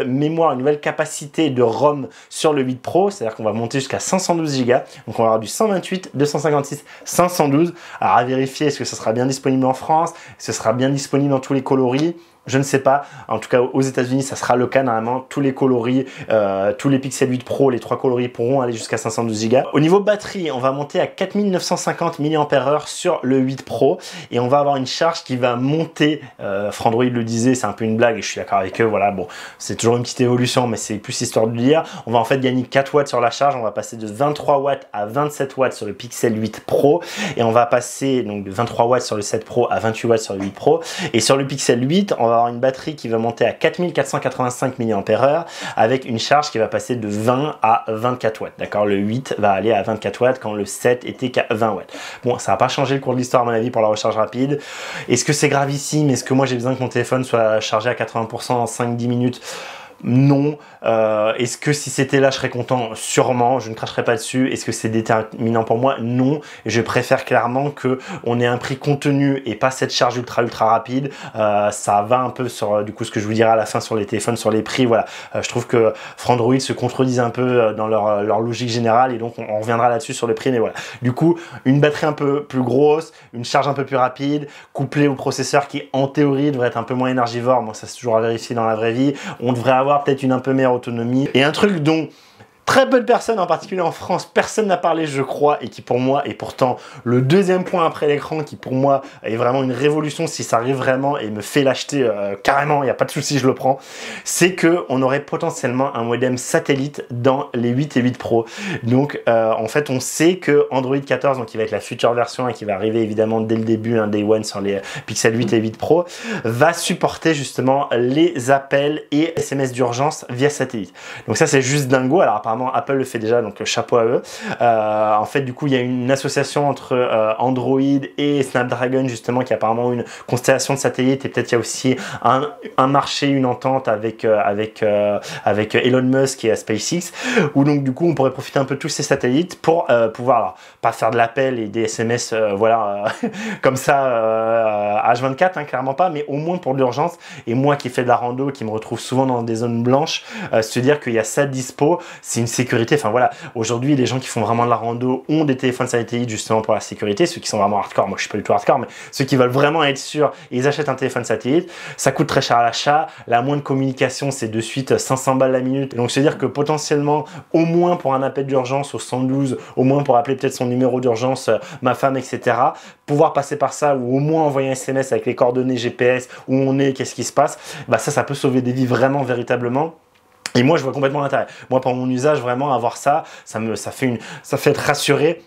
mémoire, une nouvelle capacité de ROM sur le 8 Pro, c'est-à-dire qu'on va monter jusqu'à 512 Go, donc on va avoir du 128, 256, 512. Alors à vérifier, est-ce que ça sera bien disponible en France, est-ce que ce sera bien disponible dans tous les coloris? Je ne sais pas. En tout cas, aux États-Unis, ça sera le cas normalement. Tous les coloris, tous les Pixel 8 Pro, les 3 coloris pourront aller jusqu'à 512 Go. Au niveau batterie, on va monter à 4950 mAh sur le 8 Pro et on va avoir une charge qui va monter. Frandroid le disait, c'est un peu une blague et je suis d'accord avec eux. Voilà, bon, c'est toujours une petite évolution, mais c'est plus histoire de dire. On va en fait gagner 4 watts sur la charge. On va passer de 23 watts à 27 watts sur le Pixel 8 Pro et on va passer donc de 23 watts sur le 7 Pro à 28 watts sur le 8 Pro. Et sur le Pixel 8, on va avoir une batterie qui va monter à 4485 mAh avec une charge qui va passer de 20 à 24 watts. D'accord, le 8 va aller à 24 watts quand le 7 était qu'à 20 watts. Bon, ça va pas changer le cours de l'histoire à mon avis pour la recharge rapide. Est-ce que c'est gravissime? Est-ce que moi j'ai besoin que mon téléphone soit chargé à 80% en 5-10 minutes? Non. Est-ce que si c'était là, je serais content? Sûrement, je ne cracherai pas dessus. Est-ce que c'est déterminant pour moi? Non. Je préfère clairement que on ait un prix contenu et pas cette charge ultra rapide. Ça va un peu sur du coup ce que je vous dirai à la fin sur les téléphones, sur les prix. Voilà. Je trouve que Frandroid se contredisent un peu dans leur logique générale et donc on reviendra là-dessus sur le prix. Mais voilà. Du coup, une batterie un peu plus grosse, une charge un peu plus rapide, couplée au processeur qui en théorie devrait être un peu moins énergivore. Moi, ça c'est toujours à vérifier dans la vraie vie. On devrait avoir peut-être une un peu meilleure autonomie et un truc dont très peu de personnes, en particulier en France, personne n'a parlé, je crois, et qui pour moi est pourtant le deuxième point après l'écran, qui pour moi est vraiment une révolution si ça arrive vraiment et me fait l'acheter carrément, il n'y a pas de souci, je le prends, c'est que on aurait potentiellement un modem satellite dans les 8 et 8 Pro. Donc en fait, on sait que Android 14, donc qui va être la future version et qui va arriver évidemment dès le début, Day One sur les Pixel 8 et 8 Pro, va supporter justement les appels et SMS d'urgence via satellite. Donc ça, c'est juste dingo. Alors apparemment, Apple le fait déjà, donc chapeau à eux. En fait, du coup, il y a une association entre Android et Snapdragon, justement, qui a apparemment une constellation de satellites, et peut-être il y a aussi un marché, une entente avec Elon Musk et SpaceX, où donc du coup, on pourrait profiter un peu de tous ces satellites pour pouvoir, alors, pas faire de l'appel et des SMS, voilà, comme ça, H24, hein, clairement pas, mais au moins pour de l'urgence. Et moi qui fais de la rando, qui me retrouve souvent dans des zones blanches, se dire qu'il y a ça de dispo, c'est une sécurité. Enfin voilà, aujourd'hui les gens qui font vraiment de la rando ont des téléphones satellites justement pour la sécurité, ceux qui sont vraiment hardcore, moi je suis pas du tout hardcore, mais ceux qui veulent vraiment être sûrs, ils achètent un téléphone satellite. Ça coûte très cher à l'achat, la moindre communication c'est de suite 500 balles la minute, donc c'est dire que potentiellement au moins pour un appel d'urgence au 112, au moins pour appeler peut-être son numéro d'urgence, ma femme, etc., pouvoir passer par ça, ou au moins envoyer un SMS avec les coordonnées GPS, où on est, qu'est-ce qui se passe, bah ça peut sauver des vies vraiment, véritablement. Et moi, je vois complètement l'intérêt. Moi, pour mon usage, vraiment, avoir ça, ça fait être rassuré.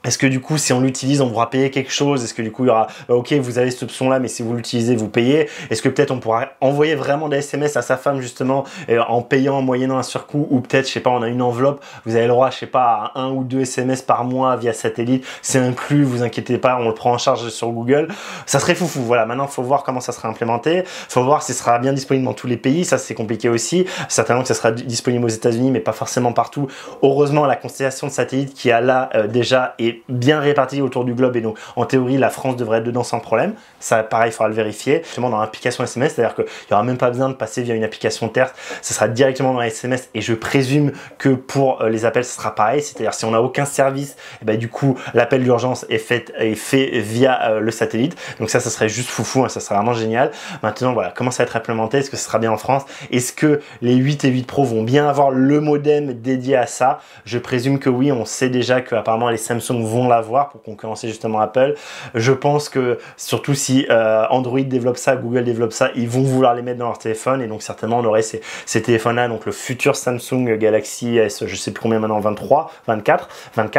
Est-ce que du coup, si on l'utilise, on pourra payer quelque chose? Est-ce que du coup, il y aura, ok, vous avez cette option-là, mais si vous l'utilisez, vous payez? Est-ce que peut-être on pourra envoyer vraiment des SMS à sa femme, justement, en payant, en moyennant un surcoût? Ou peut-être, je sais pas, on a une enveloppe, vous avez le droit, je sais pas, à 1 ou 2 SMS par mois via satellite. C'est inclus, vous inquiétez pas, on le prend en charge sur Google. Ça serait foufou. Voilà, maintenant, il faut voir comment ça sera implémenté. Il faut voir si ça sera bien disponible dans tous les pays. Ça, c'est compliqué aussi. Certainement que ça sera disponible aux États-Unis, mais pas forcément partout. Heureusement, la constellation de satellites qui a là déjà est bien répartis autour du globe, et donc en théorie la France devrait être dedans sans problème. Ça pareil, il faudra le vérifier justement dans l'application SMS, c'est à dire qu'il n'y aura même pas besoin de passer via une application tierce, ça sera directement dans les SMS, et je présume que pour les appels ce sera pareil, c'est à dire si on n'a aucun service, et ben, du coup l'appel d'urgence est fait via le satellite, donc ça serait juste foufou, hein, ça serait vraiment génial. Maintenant voilà, comment ça va être implémenté, est-ce que ce sera bien en France, est-ce que les 8 et 8 Pro vont bien avoir le modem dédié à ça? Je présume que oui, on sait déjà que apparemment les Samsung vont l'avoir pour concurrencer justement Apple. Je pense que surtout si Android développe ça, Google développe ça, ils vont vouloir les mettre dans leur téléphone, et donc certainement on aurait ces téléphones-là, donc le futur Samsung Galaxy S, je sais plus combien maintenant, 24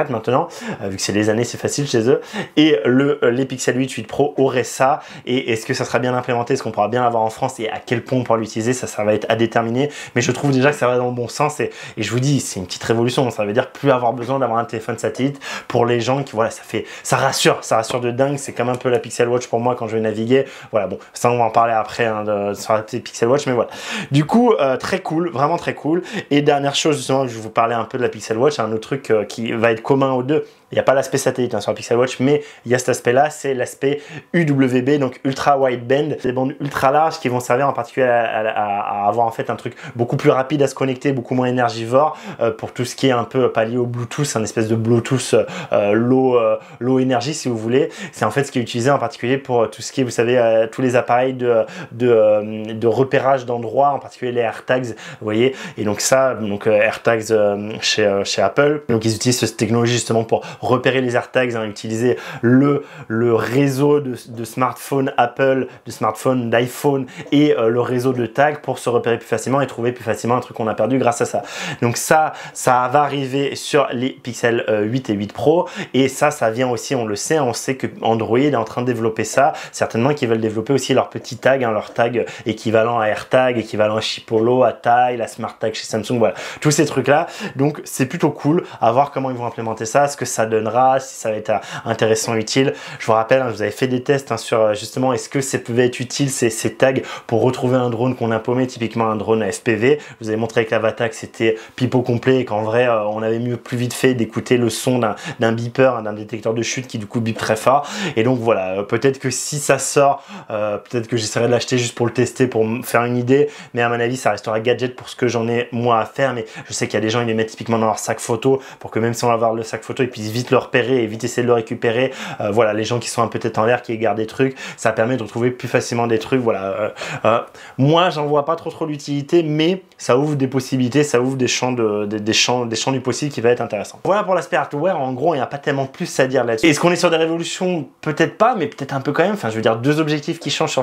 maintenant, vu que c'est les années, c'est facile chez eux, et les Pixel 8 Pro auraient ça, et est-ce que ça sera bien implémenté, est-ce qu'on pourra bien l'avoir en France, et à quel point on pourra l'utiliser, ça va être à déterminer, mais je trouve déjà que ça va dans le bon sens, et je vous dis, c'est une petite révolution, ça veut dire plus avoir besoin d'avoir un téléphone satellite pour les gens qui, voilà, ça rassure de dingue. C'est comme un peu la Pixel Watch pour moi quand je vais naviguer. Voilà, bon, ça on va en parler après hein, sur la Pixel Watch, mais voilà. Du coup, très cool, vraiment très cool. Et dernière chose, justement, je vais vous parler un peu de la Pixel Watch, un autre truc qui va être commun aux deux. Il n'y a pas l'aspect satellite hein, sur la Pixel Watch, mais il y a cet aspect-là, c'est l'aspect UWB, donc Ultra Wideband, des bandes ultra larges qui vont servir en particulier à avoir en fait un truc beaucoup plus rapide à se connecter, beaucoup moins énergivore pour tout ce qui est un peu pas lié au Bluetooth, un espèce de Bluetooth low énergie si vous voulez. C'est en fait ce qui est utilisé en particulier pour tout ce qui est, vous savez, tous les appareils de repérage d'endroits, en particulier les AirTags, vous voyez. Et donc ça, donc AirTags chez Apple, donc ils utilisent cette technologie justement pour repérer les AirTags, hein, utiliser le réseau de smartphones Apple, de smartphones d'iPhone et le réseau de tags pour se repérer plus facilement et trouver plus facilement un truc qu'on a perdu grâce à ça. Donc ça va arriver sur les Pixel 8 et 8 Pro, et ça vient aussi, on le sait, on sait que Android est en train de développer ça, certainement qu'ils veulent développer aussi leur petit tag, hein, leur tag équivalent à AirTag, équivalent à Chipolo, à Tile, la Smart Tag chez Samsung, voilà, tous ces trucs là. Donc c'est plutôt cool à voir comment ils vont implémenter ça, ce que ça donnera, si ça va être intéressant, utile. Je vous rappelle, hein, je vous avais fait des tests hein, sur justement est-ce que ça pouvait être utile ces tags pour retrouver un drone qu'on a paumé, typiquement un drone à FPV. Je vous avais montré avec l'Avata que c'était pipeau complet et qu'en vrai on avait mieux plus vite fait d'écouter le son d'un beeper, hein, d'un détecteur de chute qui du coup bip très fort. Et donc voilà, peut-être que si ça sort, peut-être que j'essaierai de l'acheter juste pour le tester, pour me faire une idée, mais à mon avis ça restera gadget pour ce que j'en ai moi à faire. Mais je sais qu'il y a des gens, ils les mettent typiquement dans leur sac photo pour que même si on va avoir le sac photo, ils puissent vite le repérer et vite essayer de le récupérer. Voilà, les gens qui sont un peu tête en l'air, qui gardent des trucs, ça permet de retrouver plus facilement des trucs. Voilà, moi j'en vois pas trop l'utilité, mais ça ouvre des possibilités, ça ouvre des champs du possible qui va être intéressant. Voilà pour l'aspect hardware. En gros, il n'y a pas tellement plus à dire là-dessus. Est-ce qu'on est sur des révolutions? Peut-être pas, mais peut-être un peu quand même. Enfin, je veux dire, 2 objectifs qui changent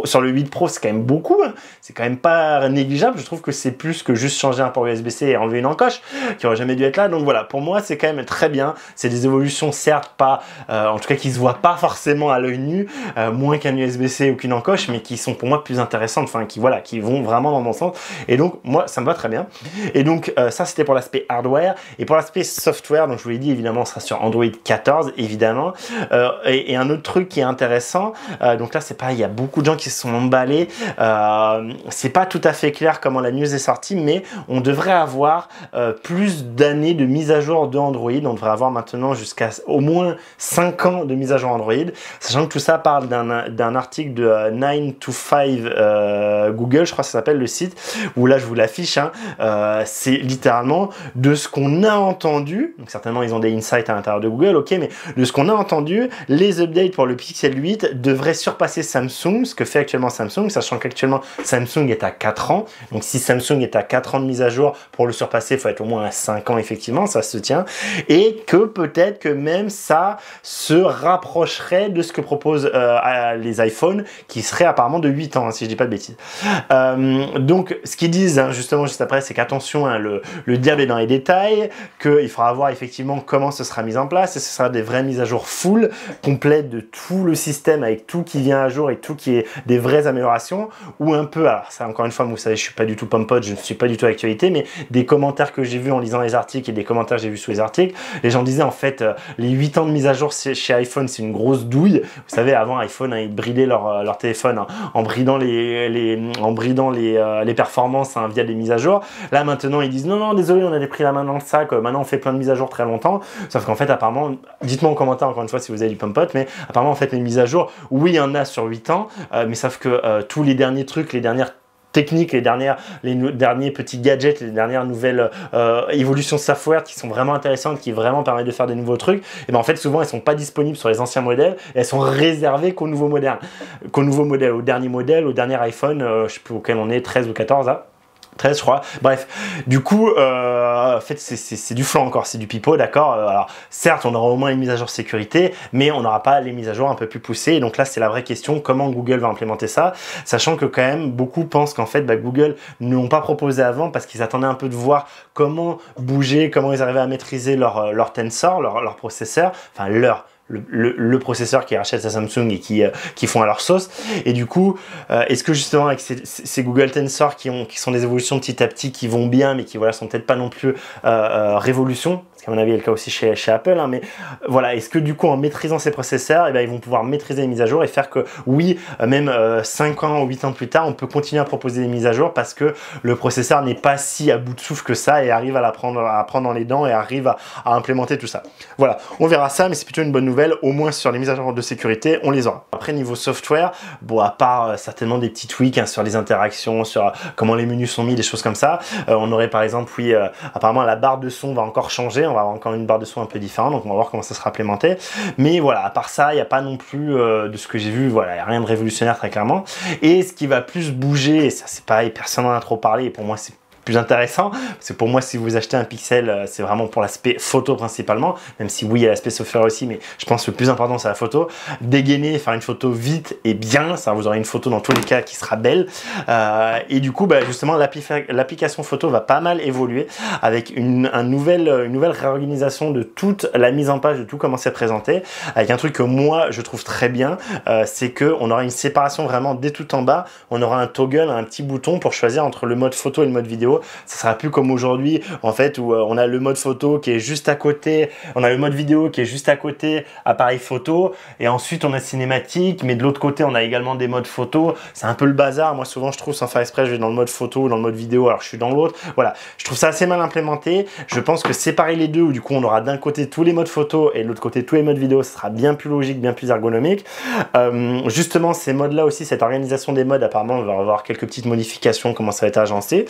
sur le 8 Pro, c'est quand même beaucoup. Hein. C'est quand même pas négligeable. Je trouve que c'est plus que juste changer un port USB-C et enlever une encoche qui aurait jamais dû être là. Donc voilà, pour moi, c'est quand même très bien. C'est des évolutions, certes, pas, en tout cas, qui se voient pas forcément à l'œil nu, moins qu'un USB-C ou qu'une encoche, mais qui sont pour moi plus intéressantes. Enfin, qui vont vraiment dans mon sens. Et donc, moi, ça me va très bien. Et donc, ça, c'était pour l'aspect hardware. Et pour l'aspect software, donc je vous l'ai dit, évidemment, on sera sur Android 14, évidemment. Et un autre truc qui est intéressant, donc là, c'est pareil, il y a beaucoup de gens qui se sont emballés. C'est pas tout à fait clair comment la news est sortie, mais on devrait avoir plus d'années de mise à jour de Android. On devrait avoir maintenant jusqu'à au moins 5 ans de mise à jour Android, sachant que tout ça parle d'un article de 9 to 5 Google, je crois que ça s'appelle le site, où là je vous l'affiche, hein, c'est littéralement de ce qu'on a entendu, donc certainement ils ont des insights à l'intérieur de Google, ok, mais de ce qu'on a entendu, les updates pour le Pixel 8 devraient surpasser Samsung, ce que fait actuellement Samsung, sachant qu'actuellement Samsung est à 4 ans, donc si Samsung est à 4 ans de mise à jour, pour le surpasser, il faut être au moins à 5 ans, effectivement, ça se tient, et que peut-être que même ça se rapprocherait de ce que proposent les iPhones, qui seraient apparemment de 8 ans, hein, si je dis pas de bêtises. Donc, ce qu'ils disent, hein, justement, juste après, c'est qu'attention, hein, le diable est dans les détails, qu'il faudra voir effectivement comment ce sera mis en place, et ce sera des vraies mises à jour full, complètes de tout le système, avec tout qui vient à jour et tout qui est des vraies améliorations, ou un peu, alors ça encore une fois, vous savez, je suis pas du tout pompote, je ne suis pas du tout actualité, mais des commentaires que j'ai vus en lisant les articles et des commentaires que j'ai vus sous les articles, les gens disaient en fait, les 8 ans de mise à jour chez iPhone, c'est une grosse douille. Vous savez, avant iPhone, hein, ils bridaient leur téléphone, hein, en bridant les performances, hein, via des mises à jour. Là maintenant, ils disent non, désolé, on a pris la main dans le sac, maintenant on fait plein de mises à jour très longtemps. Sauf qu'en fait, apparemment, dites-moi en commentaire encore une fois si vous avez du pompote, mais apparemment, en fait, les mises à jour, oui, il y en a sur 8 ans, mais sauf que tous les derniers trucs, les dernières techniques, les derniers petits gadgets, les dernières nouvelles évolutions de software qui sont vraiment intéressantes, qui vraiment permettent de faire des nouveaux trucs, et ben en fait souvent elles sont pas disponibles sur les anciens modèles, et elles sont réservées qu'aux nouveaux modèles, au dernier modèle, au dernier iPhone, je sais plus auquel on est, 13 ou 14 là. 13 je crois, bref, du coup en fait c'est du flan encore, c'est du pipeau, d'accord. Alors certes on aura au moins une mise à jour sécurité, mais on n'aura pas les mises à jour un peu plus poussées, et donc là c'est la vraie question, comment Google va implémenter ça, sachant que quand même beaucoup pensent qu'en fait Google ne l'ont pas proposé avant parce qu'ils attendaient un peu de voir comment bouger, comment ils arrivaient à maîtriser leur Tensor, leur processeur, enfin le processeur qui rachète à Samsung et qui font à leur sauce. Et du coup, est-ce que justement avec ces Google Tensor qui sont des évolutions petit à petit, qui vont bien, mais qui voilà sont peut-être pas non plus révolution, parce qu'à mon avis il y a le cas aussi chez Apple, hein, mais voilà, est-ce que du coup en maîtrisant ces processeurs, eh bien, ils vont pouvoir maîtriser les mises à jour et faire que oui, même 5 ans ou 8 ans plus tard, on peut continuer à proposer des mises à jour parce que le processeur n'est pas si à bout de souffle que ça et arrive à prendre dans les dents et arrive à implémenter tout ça. Voilà, on verra ça, mais c'est plutôt une bonne nouvelle. Au moins sur les mises à jour de sécurité, on les aura. Après niveau software, bon à part certainement des petits tweaks, hein, sur les interactions, sur comment les menus sont mis, des choses comme ça, on aurait par exemple, oui, apparemment la barre de son va encore changer, on va avoir encore une barre de son un peu différente, donc on va voir comment ça sera implémenté. Mais voilà, à part ça, il n'y a pas non plus de ce que j'ai vu, voilà, il n'y a rien de révolutionnaire très clairement. Et ce qui va plus bouger, et ça c'est pareil, personne n'en a trop parlé, et pour moi c'est plus intéressant, parce que pour moi si vous achetez un Pixel, c'est vraiment pour l'aspect photo principalement, même si oui il y a l'aspect software aussi, mais je pense que le plus important c'est la photo. Dégainer, faire une photo vite et bien, ça vous aurez une photo dans tous les cas qui sera belle, et du coup justement l'application photo va pas mal évoluer avec une nouvelle réorganisation de toute la mise en page, de tout comment c'est présenté, avec un truc que moi je trouve très bien, c'est que on aura une séparation vraiment dès tout en bas, on aura un toggle, un petit bouton pour choisir entre le mode photo et le mode vidéo. Ça sera plus comme aujourd'hui en fait où on a le mode photo qui est juste à côté, on a le mode vidéo qui est juste à côté, appareil photo, et ensuite on a cinématique, mais de l'autre côté on a également des modes photo. C'est un peu le bazar, moi souvent je trouve, sans faire exprès, je vais dans le mode photo ou dans le mode vidéo alors je suis dans l'autre. Voilà, je trouve ça assez mal implémenté. Je pense que séparer les deux, où du coup on aura d'un côté tous les modes photo et de l'autre côté tous les modes vidéo, ça sera bien plus logique, bien plus ergonomique. Justement ces modes là aussi, cette organisation des modes, apparemment on va avoir quelques petites modifications, comment ça va être agencé.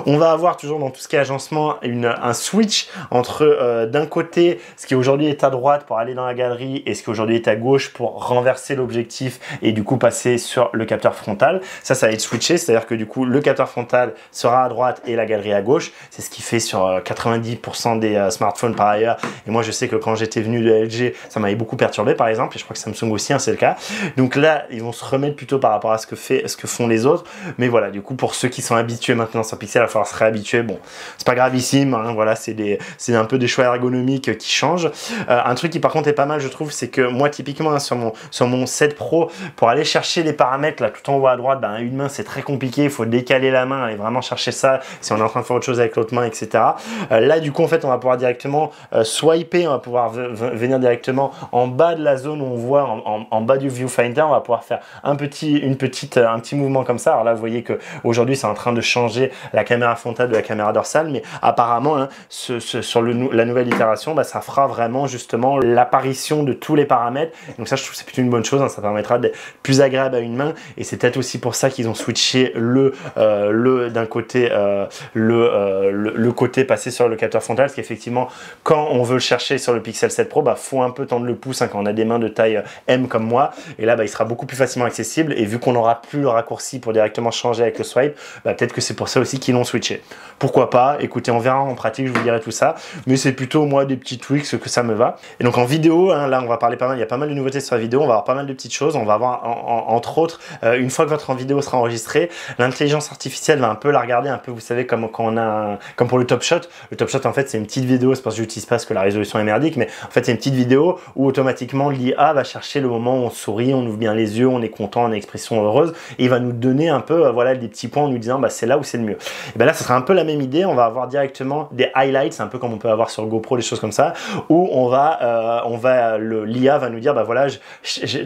On va avoir toujours dans tout ce qui est agencement un switch entre d'un côté ce qui aujourd'hui est à droite pour aller dans la galerie et ce qui aujourd'hui est à gauche pour renverser l'objectif et du coup passer sur le capteur frontal. Ça va être switché, c'est-à-dire que du coup le capteur frontal sera à droite et la galerie à gauche. C'est ce qui fait sur 90% des smartphones par ailleurs. Et moi je sais que quand j'étais venu de LG, ça m'avait beaucoup perturbé par exemple, et je crois que Samsung aussi, hein, c'est le cas. Donc là ils vont se remettre plutôt par rapport à ce que font les autres. Mais voilà, du coup pour ceux qui sont habitués maintenant sur Pixel, il va falloir se réhabituer. Bon, c'est pas gravissime, hein, voilà, c'est un peu des choix ergonomiques qui changent. Un truc qui par contre est pas mal, je trouve, c'est que moi typiquement, hein, sur mon 7 Pro, pour aller chercher les paramètres là tout en haut à droite, ben, une main c'est très compliqué, il faut décaler la main et vraiment chercher ça si on est en train de faire autre chose avec l'autre main, etc. Là du coup en fait on va pouvoir directement swiper, on va pouvoir venir directement en bas de la zone où on voit en bas du viewfinder, on va pouvoir faire un petit mouvement comme ça. Alors là vous voyez que aujourd'hui c'est en train de changer la caméra frontale de la caméra dorsale, mais apparemment hein, sur la nouvelle itération, bah, ça fera vraiment justement l'apparition de tous les paramètres. Donc ça je trouve que c'est plutôt une bonne chose, hein, ça permettra d'être plus agréable à une main, et c'est peut-être aussi pour ça qu'ils ont switché d'un côté le côté passé sur le capteur frontal, parce qu'effectivement quand on veut le chercher sur le Pixel 7 Pro, bah, faut un peu tendre le pouce, hein, quand on a des mains de taille M comme moi, et là bah, il sera beaucoup plus facilement accessible, et vu qu'on n'aura plus le raccourci pour directement changer avec le swipe, bah, peut-être que c'est pour ça aussi qu'ils l'ont switché. switcher. Pourquoi pas? Écoutez, on verra en pratique, je vous dirai tout ça. Mais c'est plutôt moi des petits tweaks que ça me va. Et donc en vidéo, hein, là on va parler pas mal, il y a pas mal de nouveautés sur la vidéo, on va avoir pas mal de petites choses. On va avoir entre autres, une fois que votre vidéo sera enregistrée, l'intelligence artificielle va un peu la regarder, un peu, vous savez, comme quand on a comme pour le Top Shot. Le Top Shot en fait c'est une petite vidéo, c'est parce que j'utilise pas parce que la résolution est merdique, mais en fait c'est une petite vidéo où automatiquement l'IA va chercher le moment où on sourit, on ouvre bien les yeux, on est content, on a une expression heureuse, et il va nous donner un peu voilà des petits points en nous disant bah c'est là où c'est le mieux. Et ben là ce sera un peu la même idée, on va avoir directement des highlights, un peu comme on peut avoir sur GoPro, des choses comme ça, où l'IA va nous dire bah voilà,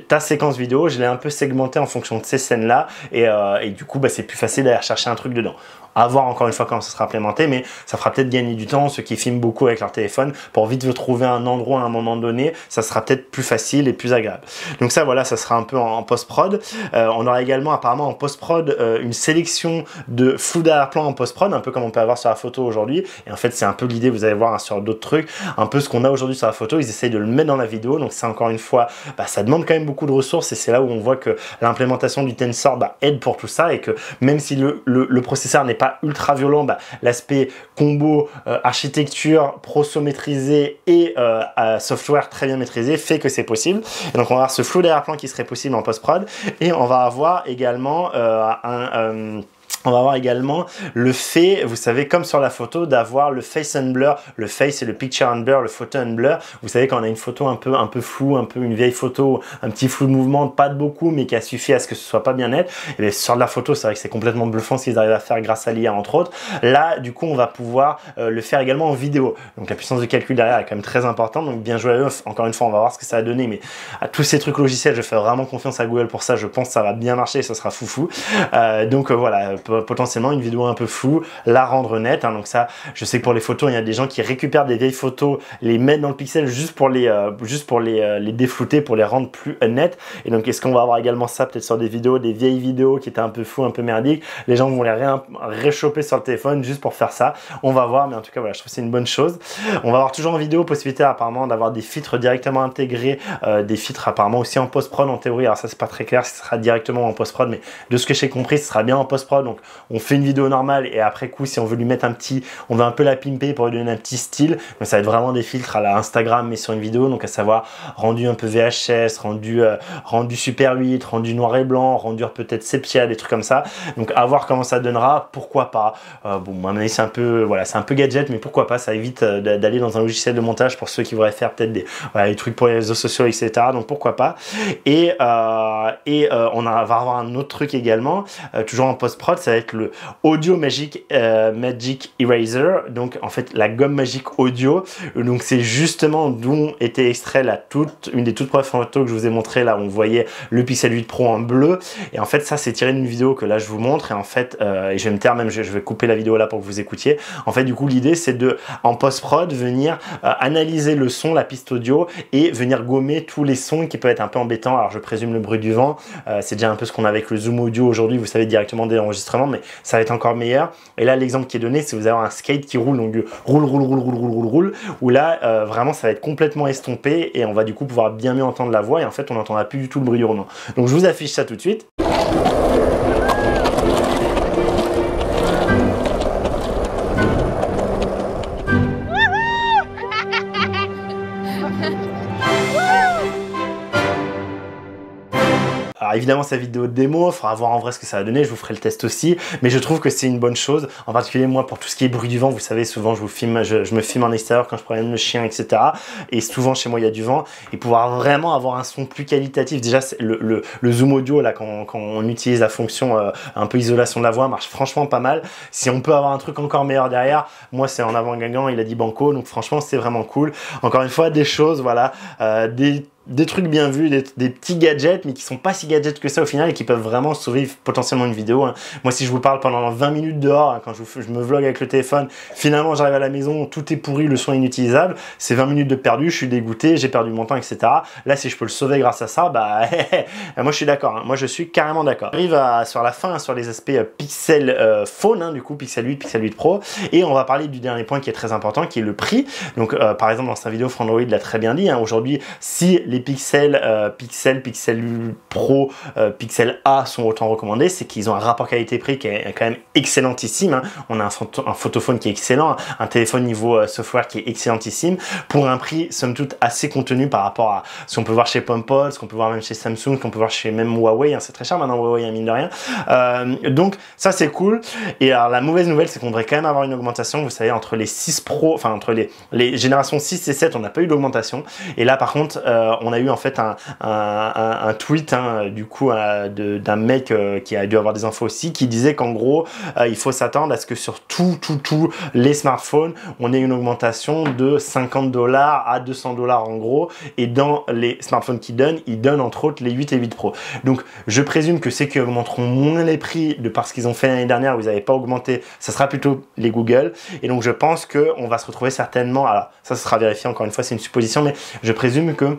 ta séquence vidéo, je l'ai un peu segmentée en fonction de ces scènes là, et du coup bah c'est plus facile d'aller chercher un truc dedans. À voir encore une fois comment ça sera implémenté, mais ça fera peut-être gagner du temps, ceux qui filment beaucoup avec leur téléphone, pour vite trouver un endroit à un moment donné, ça sera peut-être plus facile et plus agréable. Donc ça voilà, ça sera un peu en post-prod. On aura également apparemment en post-prod une sélection de flou d'arrière-plan en post-prod, un peu comme on peut avoir sur la photo aujourd'hui. Et en fait c'est un peu l'idée, vous allez voir hein, sur d'autres trucs, un peu ce qu'on a aujourd'hui sur la photo, ils essayent de le mettre dans la vidéo, donc c'est encore une fois, bah, ça demande quand même beaucoup de ressources, et c'est là où on voit que l'implémentation du Tensor aide pour tout ça, et que même si le processeur n'est pas ultra violent, bah, l'aspect combo architecture proso maîtrisé et software très bien maîtrisé fait que c'est possible. Et donc on va avoir ce flou d'arrière-plan qui serait possible en post-prod, et on va avoir également on va avoir également le fait, vous savez, comme sur la photo, d'avoir le face and blur. Le face et le picture and blur, le photo and blur. Vous savez, quand on a une photo un peu floue, un peu une vieille photo, un petit flou de mouvement, pas de beaucoup, mais qui a suffi à ce que ce soit pas bien net. Et bien, sur de la photo, c'est vrai que c'est complètement bluffant ce qu'ils arrivent à faire grâce à l'IA, entre autres. Là, du coup, on va pouvoir le faire également en vidéo. Donc, la puissance de calcul derrière est quand même très importante. Donc, bien joué à eux. Encore une fois, on va voir ce que ça a donné. Mais à tous ces trucs logiciels, je fais vraiment confiance à Google pour ça. Je pense que ça va bien marcher et ça sera foufou. Donc, voilà. Potentiellement une vidéo un peu floue, la rendre nette, hein. Donc ça, je sais que pour les photos, il y a des gens qui récupèrent des vieilles photos, les mettent dans le pixel juste pour les déflouter, pour les rendre plus nettes. Et donc est-ce qu'on va avoir également ça peut-être sur des vidéos, des vieilles vidéos qui étaient un peu floues, un peu merdiques, les gens vont les réchoper sur le téléphone juste pour faire ça. On va voir, mais en tout cas voilà, je trouve que c'est une bonne chose. On va avoir toujours en vidéo possibilité apparemment d'avoir des filtres directement intégrés, des filtres apparemment aussi en post-prod en théorie. Alors ça c'est pas très clair, ce sera directement en post-prod, mais de ce que j'ai compris, ce sera bien en post-prod. Donc on fait une vidéo normale et après coup si on veut lui mettre on veut un peu la pimper pour lui donner un petit style, mais ça va être vraiment des filtres à la Instagram mais sur une vidéo, donc à savoir rendu un peu VHS, rendu Super 8, rendu noir et blanc, rendu peut-être sepia, des trucs comme ça. Donc à voir comment ça donnera, pourquoi pas. Bon, à mon avis c'est un peu voilà, c'est un peu gadget, mais pourquoi pas, ça évite d'aller dans un logiciel de montage pour ceux qui voudraient faire peut-être des trucs pour les réseaux sociaux, etc. Donc pourquoi pas. Et on va avoir un autre truc également, toujours en post-prod, ça va être le Audio Magic Eraser, donc en fait la gomme magique audio. Donc c'est justement d'où était extrait une des toutes premières photos que je vous ai montré, là où on voyait le Pixel 8 Pro en bleu, et en fait ça c'est tiré d'une vidéo que là je vous montre, et en fait et je vais me taire, même je vais couper la vidéo là pour que vous écoutiez. En fait du coup l'idée c'est de en post-prod venir analyser le son, la piste audio, et venir gommer tous les sons qui peuvent être un peu embêtants. Alors je présume le bruit du vent, c'est déjà un peu ce qu'on a avec le zoom audio aujourd'hui, vous savez, directement dès l'enregistrement, mais ça va être encore meilleur. Et là l'exemple qui est donné, c'est vous avez un skate qui roule, donc roule, où là vraiment ça va être complètement estompé, et on va du coup pouvoir bien mieux entendre la voix, et en fait on n'entendra plus du tout le bruit du roulement. Donc je vous affiche ça tout de suite. Alors évidemment c'est la vidéo de démo, il faudra voir en vrai ce que ça va donner, je vous ferai le test aussi, mais je trouve que c'est une bonne chose, en particulier moi pour tout ce qui est bruit du vent. Vous savez, souvent je me filme en extérieur quand je promène le chien, etc. Et souvent chez moi il y a du vent, et pouvoir vraiment avoir un son plus qualitatif. Déjà le zoom audio là, quand on utilise la fonction un peu isolation de la voix, marche franchement pas mal. Si on peut avoir un truc encore meilleur derrière, moi c'est en avant Guingamp, il a dit banco, donc franchement c'est vraiment cool. Encore une fois, des choses, voilà, des trucs bien vus, des petits gadgets, mais qui sont pas si gadgets que ça au final, et qui peuvent vraiment sauver potentiellement une vidéo, hein. Moi si je vous parle pendant 20 minutes dehors, hein, quand je me vlog avec le téléphone, finalement j'arrive à la maison, tout est pourri, le son est inutilisable, c'est 20 minutes de perdu, je suis dégoûté, j'ai perdu mon temps, etc. Là si je peux le sauver grâce à ça, bah moi je suis d'accord, hein. Moi je suis carrément d'accord. On arrive sur la fin, sur les aspects Pixel Phone, hein, du coup Pixel 8, Pixel 8 Pro, et on va parler du dernier point qui est très important, qui est le prix. Donc par exemple dans sa vidéo, Frandroid l'a très bien dit, hein, aujourd'hui si les les Pixel, Pixel Pro, Pixel A sont autant recommandés, c'est qu'ils ont un rapport qualité-prix qui est quand même excellentissime, hein. On a un photophone qui est excellent, un téléphone niveau software qui est excellentissime, pour un prix somme toute assez contenu par rapport à ce qu'on peut voir chez Pompol, ce qu'on peut voir même chez Samsung, ce qu'on peut voir chez même Huawei, hein. C'est très cher maintenant Huawei, hein, mine de rien. Donc ça c'est cool. Et alors la mauvaise nouvelle, c'est qu'on devrait quand même avoir une augmentation, vous savez, entre les 6 Pro, enfin entre les générations 6 et 7, on n'a pas eu d'augmentation. Et là par contre, on a eu en fait un tweet, hein, du coup d'un mec qui a dû avoir des infos aussi, qui disait qu'en gros, il faut s'attendre à ce que sur tous les smartphones, on ait une augmentation de 50 $ à 200 $ en gros. Et dans les smartphones qu'ils donnent, ils donnent entre autres les 8 et 8 Pro. Donc je présume que ceux qui augmenteront moins les prix de parce qu'ils ont fait l'année dernière où ils n'avaient pas augmenté, ça sera plutôt les Google. Et donc je pense qu'on va se retrouver certainement, alors ça sera vérifié encore une fois, c'est une supposition, mais je présume que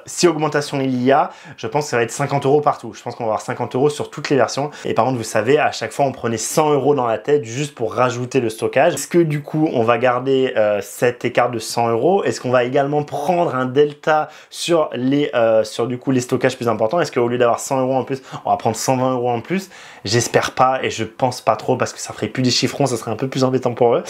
si augmentation il y a, je pense que ça va être 50 € partout. Je pense qu'on va avoir 50 € sur toutes les versions. Et par contre, vous savez, à chaque fois on prenait 100 € dans la tête juste pour rajouter le stockage. Est-ce que du coup on va garder cet écart de 100 €? Est-ce qu'on va également prendre un delta sur du coup les stockages plus importants? Est-ce qu'au lieu d'avoir 100 € en plus, on va prendre 120 € en plus? J'espère pas, et je pense pas trop, parce que ça ferait plus des chiffrons, ça serait un peu plus embêtant pour eux.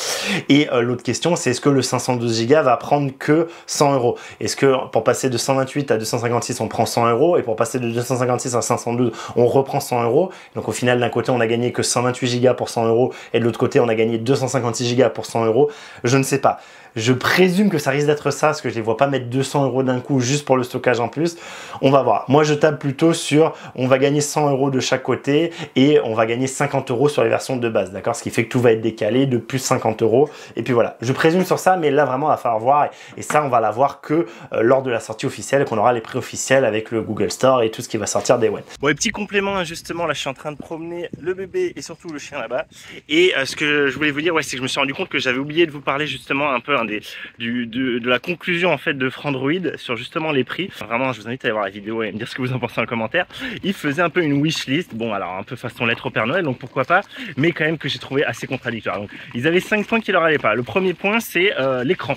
Et l'autre question, c'est est-ce que le 512 Go va prendre que 100 €? Est-ce que pour passer de 128 à 256 on prend 100 € et pour passer de 256 à 512 on reprend 100 €? Donc au final, d'un côté on a gagné que 128 Go pour 100 € et de l'autre côté on a gagné 256 Go pour 100 €. Je ne sais pas. Je présume que ça risque d'être ça, parce que je les vois pas mettre 200 € d'un coup juste pour le stockage en plus. On va voir. Moi, je tape plutôt sur, on va gagner 100 € de chaque côté et on va gagner 50 € sur les versions de base, d'accord? Ce qui fait que tout va être décalé de plus 50 €. Et puis voilà. Je présume sur ça, mais là vraiment, il va falloir voir. Et ça, on va la voir que lors de la sortie officielle, qu'on aura les prix officiels avec le Google Store et tout ce qui va sortir des web. Bon, et petit complément, hein, justement, là, je suis en train de promener le bébé et surtout le chien là-bas. Et ce que je voulais vous dire, ouais, c'est que je me suis rendu compte que j'avais oublié de vous parler justement un peu de la conclusion en fait de Frandroid sur justement les prix. Vraiment, je vous invite à aller voir la vidéo et me dire ce que vous en pensez en commentaire. Il faisait un peu une wishlist, bon alors un peu façon lettre au Père Noël, donc pourquoi pas, mais quand même que j'ai trouvé assez contradictoire. Donc ils avaient 5 points qui leur allaient pas. Le premier point, c'est l'écran.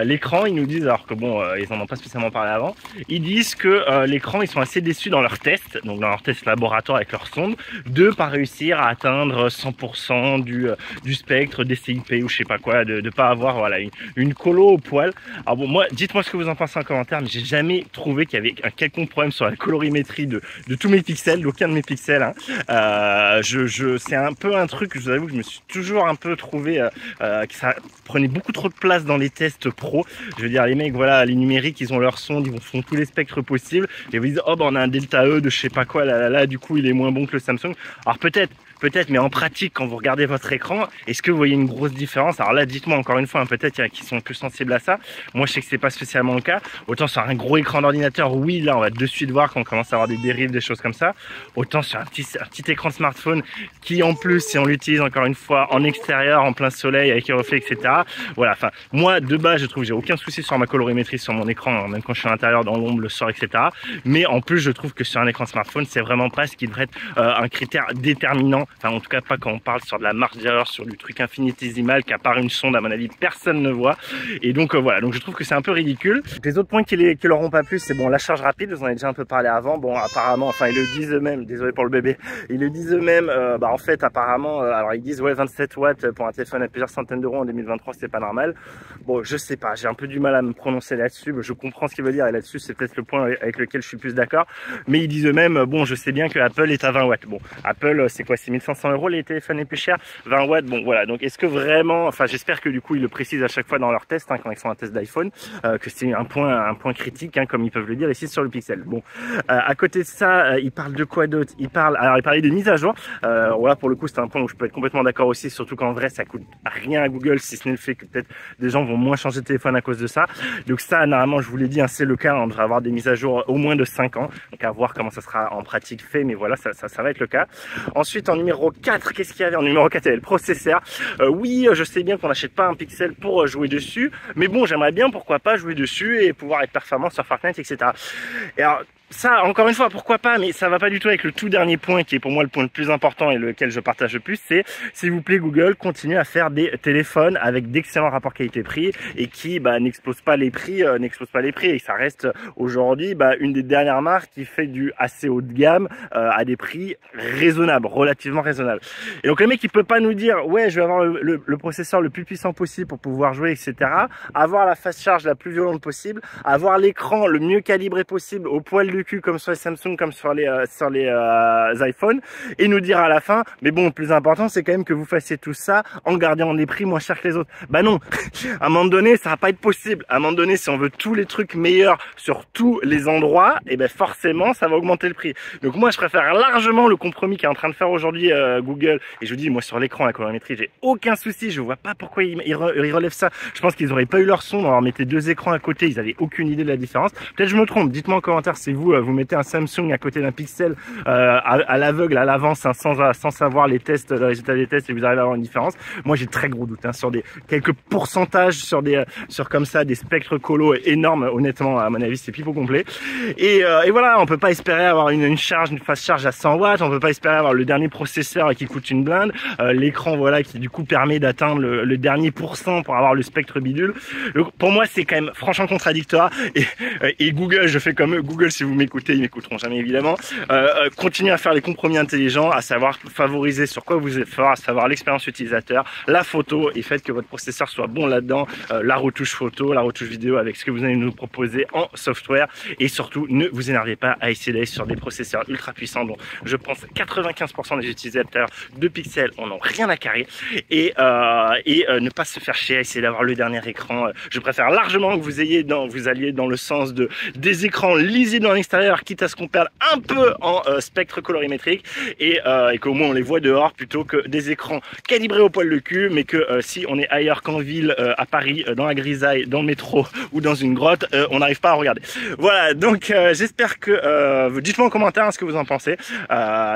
L'écran, ils nous disent, alors que bon, ils en ont pas spécialement parlé avant, ils disent que l'écran, ils sont assez déçus dans leurs tests, donc dans leurs tests laboratoire avec leur sonde, de pas réussir à atteindre 100% du spectre des CIP ou je sais pas quoi, de pas avoir voilà une colo au poil. Alors bon, moi, dites-moi ce que vous en pensez en commentaire, mais j'ai jamais trouvé qu'il y avait un quelconque problème sur la colorimétrie de tous mes pixels, d'aucun de mes pixels, hein. C'est un peu un truc, je vous avoue que je me suis toujours un peu trouvé que ça prenait beaucoup trop de place dans les tests pro. Je veux dire, les mecs, voilà, les numériques, ils ont leur sonde, ils font tous les spectres possibles, et vous disent, oh bah on a un delta E de je sais pas quoi, là, du coup il est moins bon que le Samsung. Alors peut-être, mais en pratique, quand vous regardez votre écran, est-ce que vous voyez une grosse différence? Alors là, dites-moi encore une fois, hein, peut-être qu'il y en a qui sont plus sensibles à ça. Moi, je sais que c'est pas spécialement le cas. Autant sur un gros écran d'ordinateur, oui, là, on va de suite voir qu'on commence à avoir des dérives, des choses comme ça. Autant sur un petit écran de smartphone qui, en plus, si on l'utilise encore une fois en extérieur, en plein soleil, avec les reflets, etc. Voilà. Enfin, moi, de base, je trouve que j'ai aucun souci sur ma colorimétrie sur mon écran, hein, même quand je suis à l'intérieur, dans l'ombre, le soir, etc. Mais en plus, je trouve que sur un écran smartphone, c'est vraiment pas ce qui devrait être un critère déterminant. Enfin, en tout cas, pas quand on parle sur de la marge d'erreur, sur du truc infinitésimal qu'à part une sonde, à mon avis, personne ne voit. Et donc voilà, donc je trouve que c'est un peu ridicule. Les autres points qui leur ont pas plu, c'est bon, la charge rapide, vous en avez déjà un peu parlé avant. Bon, apparemment, enfin ils le disent eux-mêmes, désolé pour le bébé, ils le disent eux-mêmes, en fait apparemment, alors ils disent ouais 27 watts pour un téléphone à plusieurs centaines d'euros en 2023, c'est pas normal. Bon, je sais pas, j'ai un peu du mal à me prononcer là-dessus, je comprends ce qu'il veut dire et là-dessus c'est peut-être le point avec lequel je suis plus d'accord. Mais ils disent eux-mêmes, bon, je sais bien que Apple est à 20 watts. Bon, Apple c'est quoi, c'est 1500 € les téléphones les plus chers, 20 watts, bon voilà, donc est-ce que vraiment, enfin j'espère que du coup ils le précisent à chaque fois dans leurs tests, hein, quand ils font un test d'iPhone, que c'est un point critique, hein, comme ils peuvent le dire ici sur le Pixel. Bon, à côté de ça, ils parlent de quoi d'autre? Ils parlaient de mise à jour, voilà, pour le coup c'est un point où je peux être complètement d'accord aussi, surtout qu'en vrai ça coûte rien à Google, si ce n'est le fait que peut-être des gens vont moins changer de téléphone à cause de ça. Donc ça, normalement, je vous l'ai dit, hein, c'est le cas, on devrait avoir des mises à jour au moins de 5 ans, donc à voir comment ça sera en pratique fait, mais voilà, ça va être le cas. Ensuite, en numéro 4, qu'est-ce qu'il y avait? En numéro 4, il y avait le processeur. Oui, je sais bien qu'on n'achète pas un Pixel pour jouer dessus, mais bon, j'aimerais bien, pourquoi pas, jouer dessus et pouvoir être performant sur Fortnite, etc. Et alors, ça, encore une fois, pourquoi pas, mais ça va pas du tout avec le tout dernier point qui est pour moi le point le plus important et lequel je partage le plus, c'est, s'il vous plaît, Google, continuez à faire des téléphones avec d'excellents rapports qualité-prix et qui n'explosent pas les prix, et ça reste aujourd'hui une des dernières marques qui fait du assez haut de gamme à des prix raisonnables, relativement raisonnables. Et donc le mec il peut pas nous dire ouais je vais avoir le processeur le plus puissant possible pour pouvoir jouer, etc. Avoir la phase charge la plus violente possible, avoir l'écran le mieux calibré possible au poil du cul comme sur les Samsung, comme sur les iPhones, et nous dire à la fin mais bon, le plus important c'est quand même que vous fassiez tout ça en gardant des prix moins chers que les autres. Bah non, à un moment donné ça va pas être possible. À un moment donné, si on veut tous les trucs meilleurs sur tous les endroits, et ben forcément ça va augmenter le prix. Donc moi je préfère largement le compromis qu'est en train de faire aujourd'hui Google, et je vous dis moi sur l'écran la colorimétrie j'ai aucun souci, je vois pas pourquoi ils relèvent ça. Je pense qu'ils auraient pas eu leur son, on leur mettait deux écrans à côté, ils avaient aucune idée de la différence. Peut-être je me trompe, dites-moi en commentaire si vous mettez un Samsung à côté d'un Pixel à l'aveugle, à l'avance, hein, sans savoir les tests, le résultat des tests, et vous arrivez à avoir une différence. Moi j'ai très gros doutes sur quelques pourcentages, sur comme ça des spectres colo énormes. Honnêtement à mon avis c'est pipeau complet, et voilà, on peut pas espérer avoir une phase charge à 100 watts, on peut pas espérer avoir le dernier processeur qui coûte une blinde, l'écran voilà qui du coup permet d'atteindre le dernier pourcent pour avoir le spectre bidule. Donc pour moi c'est quand même franchement contradictoire, et Google, je fais comme eux, Google si vous m'écoutez, ils m'écouteront jamais évidemment, continuez à faire les compromis intelligents, à savoir favoriser sur quoi vous êtes fort, à savoir l'expérience utilisateur, la photo, et faites que votre processeur soit bon là-dedans, la retouche photo, la retouche vidéo avec ce que vous allez nous proposer en software, et surtout ne vous énervez pas à essayer d'aller sur des processeurs ultra puissants dont je pense 95% des utilisateurs de Pixel en ont rien à carrer, et ne pas se faire chier à essayer d'avoir le dernier écran. Je préfère largement que vous alliez dans le sens des écrans lisibles dans l'extérieur, quitte à ce qu'on perde un peu en spectre colorimétrique, et qu'au moins on les voit dehors plutôt que des écrans calibrés au poil de cul, mais que si on est ailleurs qu'en ville, à Paris, dans la grisaille, dans le métro ou dans une grotte, on n'arrive pas à regarder. Voilà, donc j'espère que dites-moi en commentaire ce que vous en pensez.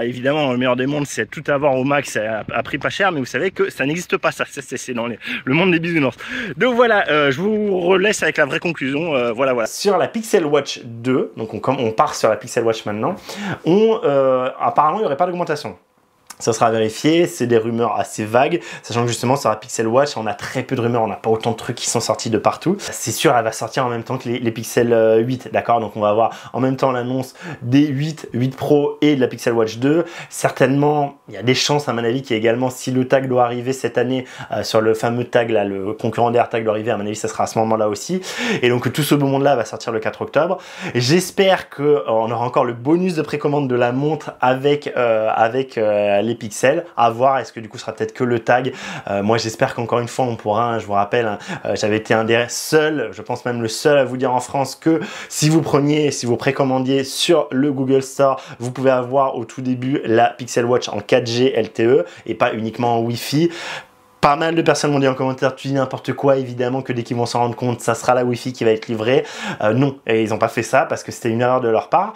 Évidemment le meilleur des mondes c'est tout avoir au max à prix pas cher, mais vous savez que ça n'existe pas, ça c'est dans le monde des bisounours. Donc voilà, je vous relaisse avec la vraie conclusion. Voilà. Sur la Pixel Watch 2, donc on part sur la Pixel Watch maintenant, apparemment il n'y aurait pas d'augmentation. Ça sera vérifié, c'est des rumeurs assez vagues, sachant que justement sur la Pixel Watch, on a très peu de rumeurs, on n'a pas autant de trucs qui sont sortis de partout. C'est sûr, elle va sortir en même temps que les Pixel 8, d'accord? Donc on va avoir en même temps l'annonce des 8 Pro et de la Pixel Watch 2. Certainement, il y a des chances à mon avis qu'il y ait également, si le tag doit arriver cette année, sur le fameux tag là, le concurrent des AirTag doit arriver, à mon avis ça sera à ce moment-là aussi. Et donc tout ce beau monde-là va sortir le 4 octobre. J'espère qu'on aura encore le bonus de précommande de la montre avec les pixels, à voir, est-ce que du coup ce sera peut-être que le tag. Moi j'espère qu'encore une fois on pourra, je vous rappelle, j'avais été un des seuls, je pense même le seul à vous dire en France que si vous précommandiez sur le Google Store, vous pouvez avoir au tout début la Pixel Watch en 4G LTE et pas uniquement en Wi-Fi. Pas mal de personnes m'ont dit en commentaire, tu dis n'importe quoi, évidemment que dès qu'ils vont s'en rendre compte, ça sera la Wi-Fi qui va être livrée. Non, et ils n'ont pas fait ça parce que c'était une erreur de leur part.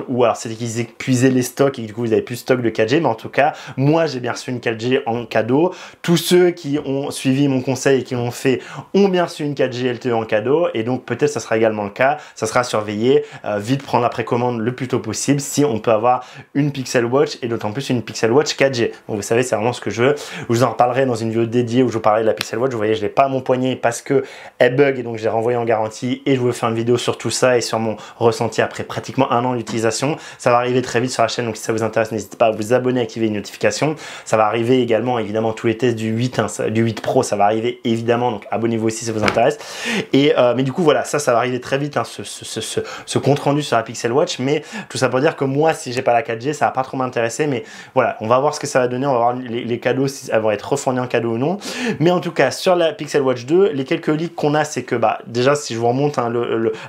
Ou alors c'était qu'ils épuisaient les stocks et du coup vous n'avez plus de stock de 4G. Mais en tout cas, moi j'ai bien reçu une 4G en cadeau. Tous ceux qui ont suivi mon conseil et qui l'ont fait ont bien reçu une 4G LTE en cadeau. Et donc peut-être ça sera également le cas. Ça sera surveillé. Vite prendre la précommande le plus tôt possible si on peut avoir une Pixel Watch et d'autant plus une Pixel Watch 4G. Donc vous savez, c'est vraiment ce que je veux. Je vous en reparlerai dans une vidéo dédiée où je vous parlais de la Pixel Watch. Vous voyez, je l'ai pas à mon poignet parce que elle bug et donc j'ai renvoyé en garantie, et je vous fais une vidéo sur tout ça et sur mon ressenti après pratiquement un an d'utilisation. Ça va arriver très vite sur la chaîne, donc si ça vous intéresse, n'hésitez pas à vous abonner, à activer les notifications. Ça va arriver également, évidemment, tous les tests du 8, du 8 Pro, ça va arriver évidemment, donc abonnez-vous aussi si ça vous intéresse. Et mais du coup voilà, ça va arriver très vite, ce compte rendu sur la Pixel Watch. Mais tout ça pour dire que moi, si j'ai pas la 4G, ça va pas trop m'intéresser. Mais voilà, on va voir ce que ça va donner, on va voir les cadeaux, si elles vont être refournis en cadeau ou non. Mais en tout cas sur la Pixel Watch 2, les quelques leaks qu'on a, c'est que déjà si je vous remonte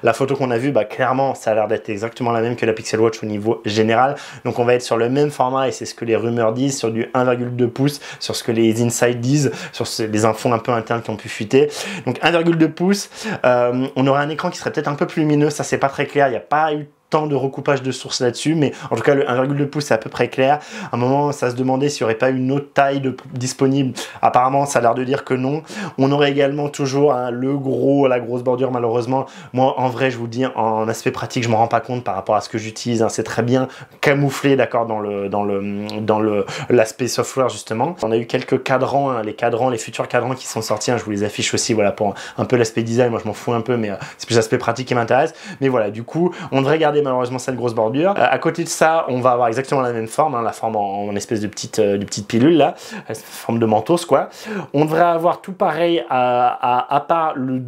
la photo qu'on a vue, clairement ça a l'air d'être exactement la même que la Pixel Watch au niveau général. Donc on va être sur le même format, et c'est ce que les rumeurs disent, sur du 1,2 pouces, sur ce que les insides disent, sur les infos un peu internes qui ont pu fuiter. Donc 1,2 pouces, on aurait un écran qui serait peut-être un peu plus lumineux, ça c'est pas très clair, il n'y a pas eu tant de recoupage de sources là-dessus, mais en tout cas le 1,2 pouces c'est à peu près clair. À un moment ça se demandait s'il n'y aurait pas une autre taille disponible. Apparemment ça a l'air de dire que non. On aurait également toujours hein, la grosse bordure. Malheureusement moi en vrai je vous dis en aspect pratique je m'en rends pas compte par rapport à ce que j'utilise, hein. C'est très bien camouflé d'accord dans l'aspect software justement. On a eu quelques cadrans, hein, les futurs cadrans qui sont sortis, hein, je vous les affiche aussi voilà pour un peu l'aspect design. Moi je m'en fous un peu mais c'est plus l'aspect pratique qui m'intéresse. Mais voilà, du coup on devrait garder malheureusement cette grosse bordure. À côté de ça, on va avoir exactement la même forme, hein, la forme en espèce de petite pilule là, forme de mentos quoi. On devrait avoir tout pareil à part le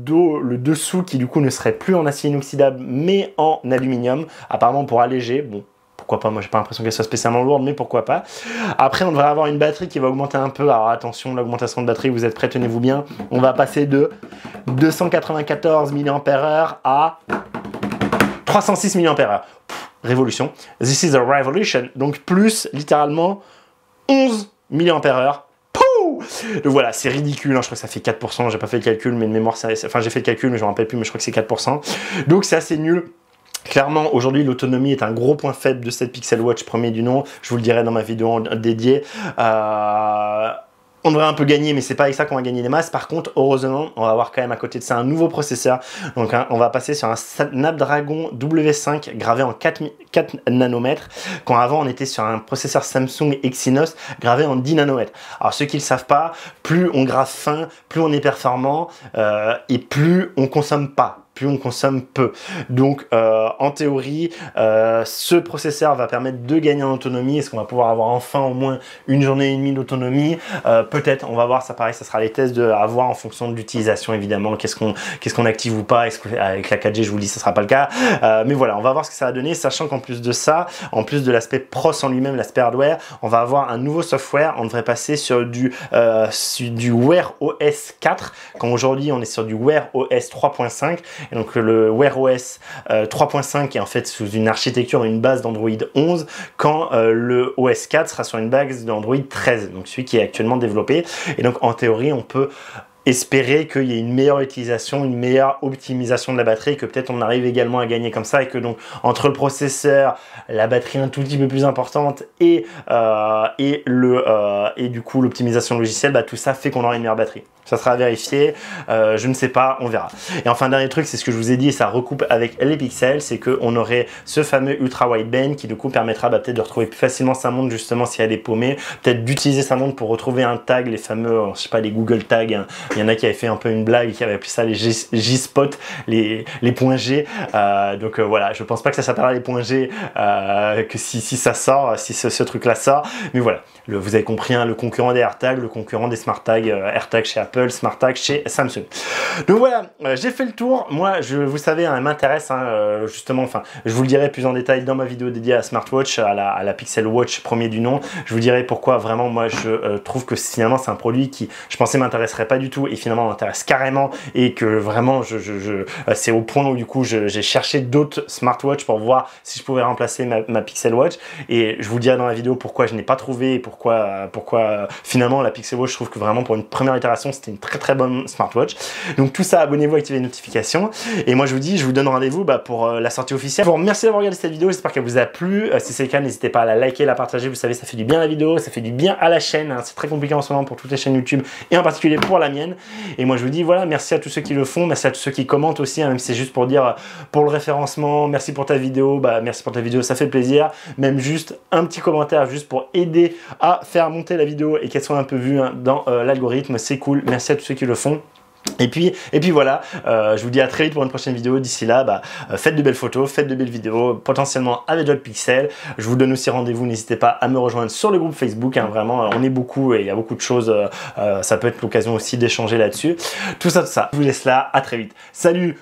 dessous qui du coup ne serait plus en acier inoxydable mais en aluminium, apparemment pour alléger. Bon, pourquoi pas, moi j'ai pas l'impression qu'elle soit spécialement lourde, mais pourquoi pas. Après on devrait avoir une batterie qui va augmenter un peu. Alors attention, l'augmentation de batterie, vous êtes prêts, tenez-vous bien. On va passer de 294 mAh à 306 mAh. Révolution. This is a revolution. Donc plus littéralement 11 mAh. Donc voilà, c'est ridicule, hein, je crois que ça fait 4%, j'ai pas fait le calcul, mais de mémoire, enfin j'ai fait le calcul, mais je me rappelle plus, mais je crois que c'est 4%. Donc c'est assez nul. Clairement, aujourd'hui, l'autonomie est un gros point faible de cette Pixel Watch premier du nom. Je vous le dirai dans ma vidéo dédiée. On devrait un peu gagner, mais c'est pas avec ça qu'on va gagner des masses. Par contre, heureusement, on va avoir quand même à côté de ça un nouveau processeur. Donc, hein, on va passer sur un Snapdragon W5 gravé en 4 nanomètres. Quand avant, on était sur un processeur Samsung Exynos gravé en 10 nanomètres. Alors, ceux qui ne le savent pas, plus on grave fin, plus on est performant et plus on consomme pas. Plus on consomme peu. Donc en théorie, ce processeur va permettre de gagner en autonomie. Est-ce qu'on va pouvoir avoir enfin au moins une journée et demie d'autonomie? Peut-être, on va voir, ça pareil, ça sera les tests à voir en fonction de l'utilisation évidemment. Qu'est-ce qu'on active ou pas? Est-ce qu'avec la 4G, je vous le dis, ça sera pas le cas. Mais voilà, on va voir ce que ça va donner, sachant qu'en plus de ça, en plus de l'aspect pros en lui-même, l'aspect hardware, on va avoir un nouveau software. On devrait passer sur du Wear OS 4, quand aujourd'hui on est sur du Wear OS 3.5. Et donc le Wear OS 3.5 est en fait sous une architecture, une base d'Android 11, quand le OS 4 sera sur une base d'Android 13, donc celui qui est actuellement développé. Et donc en théorie, on peut espérer qu'il y ait une meilleure utilisation, une meilleure optimisation de la batterie, que peut-être on arrive également à gagner comme ça, et que donc entre le processeur, la batterie un tout petit peu plus importante et du coup l'optimisation logicielle, bah, tout ça fait qu'on aura une meilleure batterie. Ça sera vérifié, je ne sais pas, on verra. Et enfin, dernier truc, c'est ce que je vous ai dit, et ça recoupe avec les pixels, c'est qu'on aurait ce fameux ultra wideband qui du coup permettra peut-être de retrouver plus facilement sa montre, justement si elle est paumée, peut-être d'utiliser sa montre pour retrouver un tag, les fameux, je sais pas, les Google Tags, hein. Il y en a qui avaient fait un peu une blague, qui avaient appelé ça les G-Spot, les points G. Donc voilà, je pense pas que ça s'appellera les points G, que si ça sort, si ce truc-là sort, mais voilà, vous avez compris, hein, le concurrent des AirTags, le concurrent des Smart Tags, AirTags chez Apple, Smart Tag chez Samsung. Donc voilà, j'ai fait le tour. Moi, vous savez, hein, elle m'intéresse, hein, justement, enfin, je vous le dirai plus en détail dans ma vidéo dédiée à la Smartwatch, à la Pixel Watch premier du nom. Je vous dirai pourquoi vraiment, moi, je trouve que finalement, c'est un produit qui, je pensais, m'intéresserait pas du tout et finalement m'intéresse carrément, et que vraiment, c'est au point où du coup, j'ai cherché d'autres Smartwatch pour voir si je pouvais remplacer ma Pixel Watch, et je vous dirai dans la vidéo pourquoi je n'ai pas trouvé et pourquoi finalement la Pixel Watch, je trouve que vraiment pour une première itération, c'était une très bonne smartwatch. Donc tout ça, abonnez-vous, activez les notifications. Et moi je vous dis, je vous donne rendez-vous pour la sortie officielle. Je vous remercie d'avoir regardé cette vidéo, j'espère qu'elle vous a plu. Si c'est le cas, n'hésitez pas à la liker, la partager. Vous savez, ça fait du bien à la vidéo, ça fait du bien à la chaîne, hein. C'est très compliqué en ce moment pour toutes les chaînes YouTube et en particulier pour la mienne. Et moi je vous dis, voilà, merci à tous ceux qui le font, merci à tous ceux qui commentent aussi, hein, même si c'est juste pour dire pour le référencement, merci pour ta vidéo, bah merci pour ta vidéo, ça fait plaisir. Même juste un petit commentaire juste pour aider à faire monter la vidéo et qu'elle soit un peu vue, hein, dans l'algorithme, c'est cool. Merci à tous ceux qui le font. Et puis voilà, je vous dis à très vite pour une prochaine vidéo. D'ici là, bah, faites de belles photos, faites de belles vidéos, potentiellement avec d'autres pixels. Je vous donne aussi rendez-vous, n'hésitez pas à me rejoindre sur le groupe Facebook, hein, vraiment, on est beaucoup et il y a beaucoup de choses, ça peut être l'occasion aussi d'échanger là-dessus. Tout ça, je vous laisse là, à très vite. Salut.